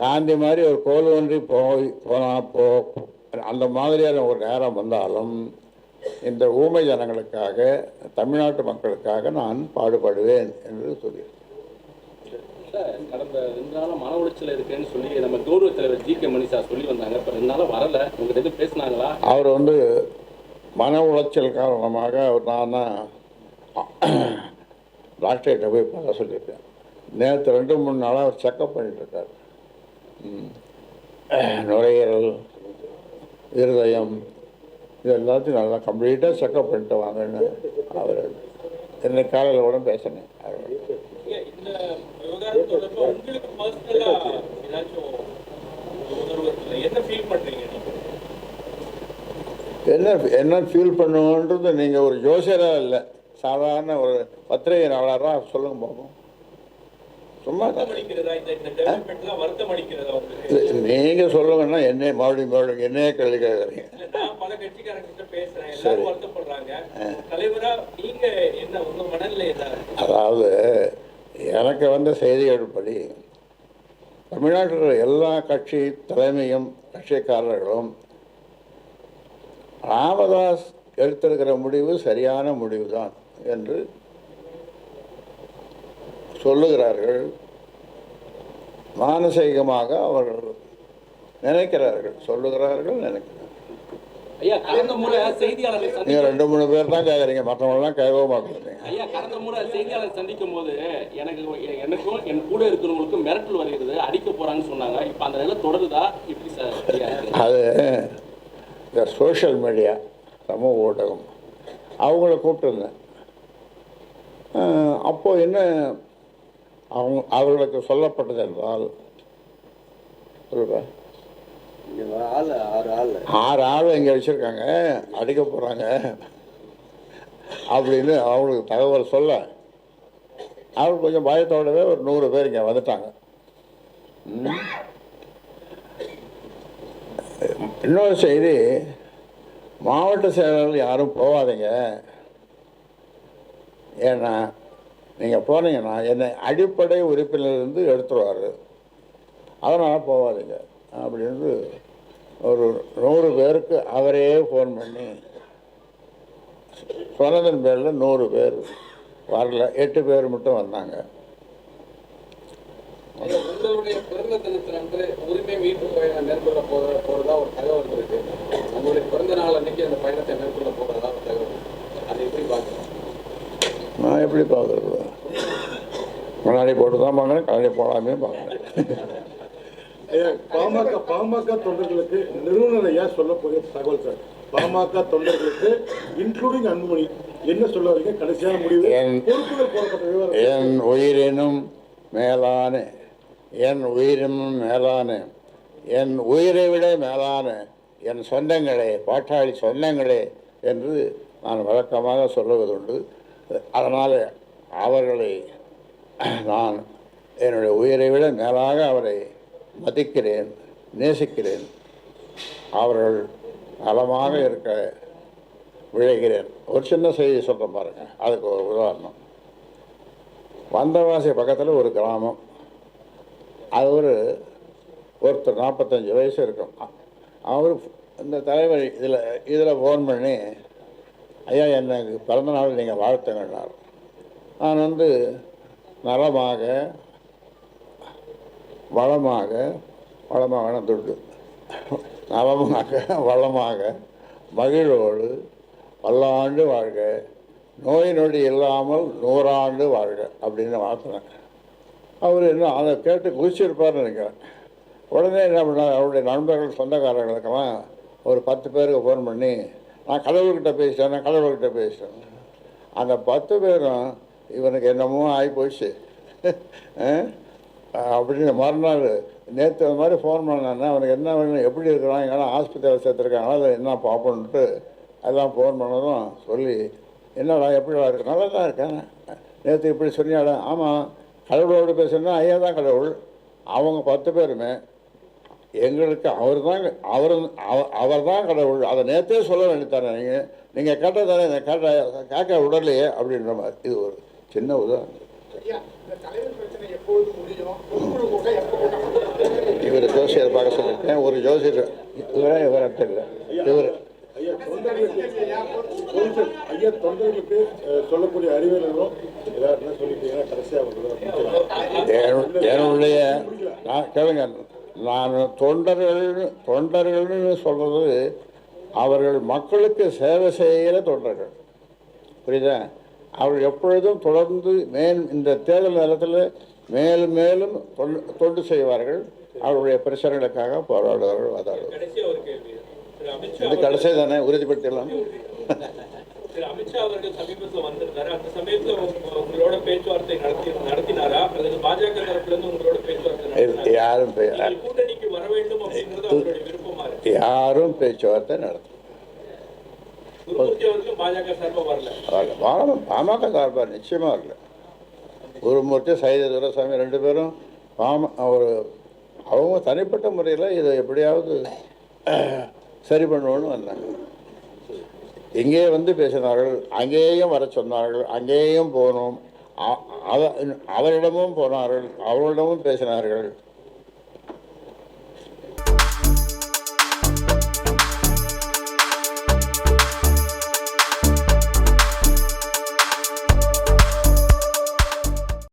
Speaker 3: காந்தி மாதிரி ஒரு கோலூன்றி அந்த மாதிரியான ஒரு நேரம் வந்தாலும் இந்த ஊமை ஜனங்களுக்காக, தமிழ்நாட்டு மக்களுக்காக நான் பாடுபடுவேன் என்று சொல்லியிருக்கேன்.
Speaker 6: கடந்த 2 நாளாக மன உளைச்சல் இருக்குன்னு சொல்லி நம்ம கௌரவ தலைவர் ஜி.கே. மணி சார் சொல்லி வந்தாங்க. இப்போ 2 நாளாக வரல, உங்கள்கிட்ட எதுவும் பேசினாங்களா?
Speaker 3: அவர் மன உளைச்சல் காரணமாக நான் தான் டாக்டர்கிட்ட போய் பார்க்க சொல்லியிருக்கேன். நேற்று 2-3 நாளாக அவர் செக்கப் பண்ணிட்டுருக்கார். நுரையீரல், இருதயம், இது எல்லாத்தையும் நல்லா கம்ப்ளீட்டாக செக்கப் பண்ணிட்டு வாங்கன்னு அவர் என்ன காலையில் கூட பேசினேன். என்ன ஃபீல் பண்ணுவோன்றது நீங்கள் ஒரு ஜோசியராக இல்லை, சாதாரண ஒரு பத்திரிகை நாளாராக சொல்லுங்க பார்ப்போம். சும்மா நீங்கள் சொல்லுங்கன்னா என்ன மறுபடியும் என்னையே கேள்வி கேட்குறீங்க. அதாவது எனக்கு வந்த செய்திகள் படி தமிழ்நாட்டில் எல்லா கட்சி தலைமையும் கட்சிக்காரர்களும் ராமதாஸ் எடுத்திருக்கிற முடிவு சரியான முடிவு தான் என்று சொல்லுகிறார்கள். மானசீகமாக அவர்கள் நினைக்கிறார்கள், சொல்லுகிறார்கள், நினைக்கிறார்கள்.
Speaker 6: ஐயா, கடந்த முறை செய்தியாளரை
Speaker 3: நீங்கள் 2-3 பேர் தான் கேட்குறீங்க, மற்றவங்களாம் கேட்கவே மாட்டேங்க.
Speaker 6: ஐயா, கடந்த முறை செய்தியாளர் சந்திக்கும் போது எனக்கும் என் கூட இருக்கிறவங்களுக்கும் மிரட்டல் வருகிறது, அடிக்க போறாங்கன்னு சொன்னாங்க. இப்போ அந்த நிலை தொடருதா? எப்படி சார்?
Speaker 3: அது இந்த சோஷியல் மீடியா, சமூக ஊடகம், அவங்கள கூப்பிட்டுருந்தேன். அப்போது என்ன அவர்களுக்கு சொல்லப்பட்டது என்றால், 6 ஆள் இங்கே வச்சுருக்காங்க, அடிக்க போகிறாங்க அப்படின்னு அவங்களுக்கு தகவல் சொல்ல, அவர் கொஞ்சம் பயத்தோடவே ஒரு 100 பேர் இங்கே வந்துட்டாங்க. இன்னொரு செய்தி, மாவட்ட செயலாளர்கள் யாரும் போகாதீங்க, ஏன்னா நீங்கள் போனீங்கன்னா என்னை அடிப்படை உறுப்பினர்லேருந்து எடுத்துருவார், அதனால் போகாதீங்க அப்படின்னு ஒரு 100 பேருக்கு அவரே ஃபோன் பண்ணி சொன்னதன் பேரில் 100 பேர் வரல, 8 பேர் மட்டும் வந்தாங்க.
Speaker 7: உங்களுடைய பிறந்த தினத்தினன்று உரிமை மீட்பு பயணம் மேற்கொள்ள போறதா ஒரு தகவல் இருக்கு. உங்களுடைய பிறந்த நாள் அன்னைக்கு அந்த பயணத்தை மேற்கொள்ள போறதா ஒரு தகவல், அதை எப்படி பார்க்குறேன்?
Speaker 3: நான் எப்படி பார்க்குறது? முன்னாடி போட்டு தான் பார்க்குறேன், கலைஞர் போடாமே பார்க்குறேன்.
Speaker 4: பாமக தொண்டர்களுக்கு நிறுவனர் ஐயா சொல்ல போகிற தகவல் சார், பாமக தொண்டர்களுக்கு இன்க்ளூடிங் அன்புமணி என்ன சொல்ல வரீங்க? கடைசியான முடிவு, பொறுப்புகள் போடப்பட்ட விவரம்.
Speaker 3: என் உயிரினும் மேலான, என் உயிரினும் மேலான, என் உயிரை விட மேலான என் சொந்தங்களே, பாட்டாளி சொந்தங்களே என்று நான் வழக்கமாக சொல்லுவதுண்டு. அதனால் அவர்களை நான் என்னுடைய உயிரை விட மேலாக அவரை மதிக்கிறேன், நேசிக்கிறேன். அவர்கள் நலமாக இருக்க விழைகிறேன். ஒரு சின்ன செய்தி சொல்கிறேன் பாருங்கள், அதுக்கு ஒரு உதாரணம். வந்தவாசி பக்கத்தில் ஒரு கிராமம். அது ஒருத்தர் 45 வயசு இருக்கும். அவர் இந்த தலைவர் இதில் ஃபோன் பண்ணி, ஐயா எனக்கு பிறந்த நாள் நீங்கள் வாழ்த்துங்கன்னார். நான் நலமாக வளமாக துட்டு நலமாக வளமாக மகிழோடு பல்லாண்டு வாழ்க, நோய் நொடி இல்லாமல் 100 ஆண்டு வாழ்க அப்படின்னு வாழ்த்தினேன். அவர் இன்னும் அதை கேட்டு குதிச்சிருப்பார்னு நினைக்கிறேன். உடனே என்ன பண்ணார், அவருடைய நண்பர்கள் சொந்தக்காரர்களுக்கெல்லாம் ஒரு 10 பேருக்கு ஃபோன் பண்ணி, நான் கடவுள்கிட்ட பேசிட்டேன். அந்த 10 பேரும் இவனுக்கு என்னமோ ஆகிப்போச்சு அப்படின்னு மறுநாள் நேற்று அது மாதிரி ஃபோன் பண்ணானே, அவனுக்கு என்ன வேணும், எப்படி இருக்கிறான், எங்கன்னா ஆஸ்பத்திரியில் சேர்த்துருக்காங்களா, அதை என்ன பார்ப்போன்ட்டு எல்லாம் ஃபோன் பண்ணதும் சொல்லி, என்னடா எப்படிடா இருக்கு, நல்லா தான் இருக்கேன், நேற்று இப்படி சொன்னியாடா, ஆமாம் கடவுளோடு பேசுனா ஐயா தான் கடவுள், அவங்க 10 பேருமே எங்களுக்கு அவர் தான் கடவுள், அதை நேற்றே சொல்ல வேண்டியதானே, நீங்கள் கேட்டதானே, இதை கேட்க விடலையே அப்படின்ற மாதிரி. இது ஒரு சின்ன உதாரணம். இவர் ஜோசியர் பார்க்க சொல்லியிருக்கேன். ஒரு ஜோசியர் இவரை தெரியல.
Speaker 4: ஐயா தொண்டர்களுக்கு சொல்லக்கூடிய அறிவுரைகளும் ஏதாவது சொல்லிட்டீங்கன்னா கடைசியாக
Speaker 3: என்னுடைய கேளுங்க, நான் தொண்டர்கள்னு சொல்றது அவர்கள் மக்களுக்கு சேவை செய்கிற தொண்டர்கள், புரியுதா? அவர்கள் எப்பொழுதும் தொடர்ந்து இந்த தேர்தல் நேரத்தில் மேலும் மேலும் தொண்டு செய்வார்கள், அவருடைய பிரச்சனைகளுக்காக போராடுவார்கள், வாதாடுவார்கள். இது கடைசி தானே, உறுதிப்படுத்திடலாம்.
Speaker 5: அமித்ஷா அவர்கள் சமீபத்தில் வந்திருந்தாரு. அந்த சமயத்தில் உங்களோட பேச்சுவார்த்தை நடத்தினாரா அல்லது பாஜக தரப்புல இருந்து உங்களோட பேச்சுவார்த்தை?
Speaker 3: யாரும்
Speaker 5: கூட்டணிக்கு வர வேண்டும் அப்படிங்கிறது அவருடைய விருப்பமா இருக்கு.
Speaker 3: யாரும் பேச்சுவார்த்தை நடத்த
Speaker 5: குருமூர்த்தி அவர்களும் பாஜக சார்பா வரல.
Speaker 3: பாமக சார்பா நிச்சயமா வரல. குருமூர்த்தி சைத துரைசாமி 2 பேரும் அவங்க தனிப்பட்ட முறையில் இதை எப்படியாவது சரி பண்ணுவோன்னு வந்தாங்க. இங்கே பேசினார்கள், அங்கேயும் வர சொன்னார்கள், அங்கேயும் போனோம், அவரிடமும் போனார்கள், அவரிடமும் பேசினார்கள்.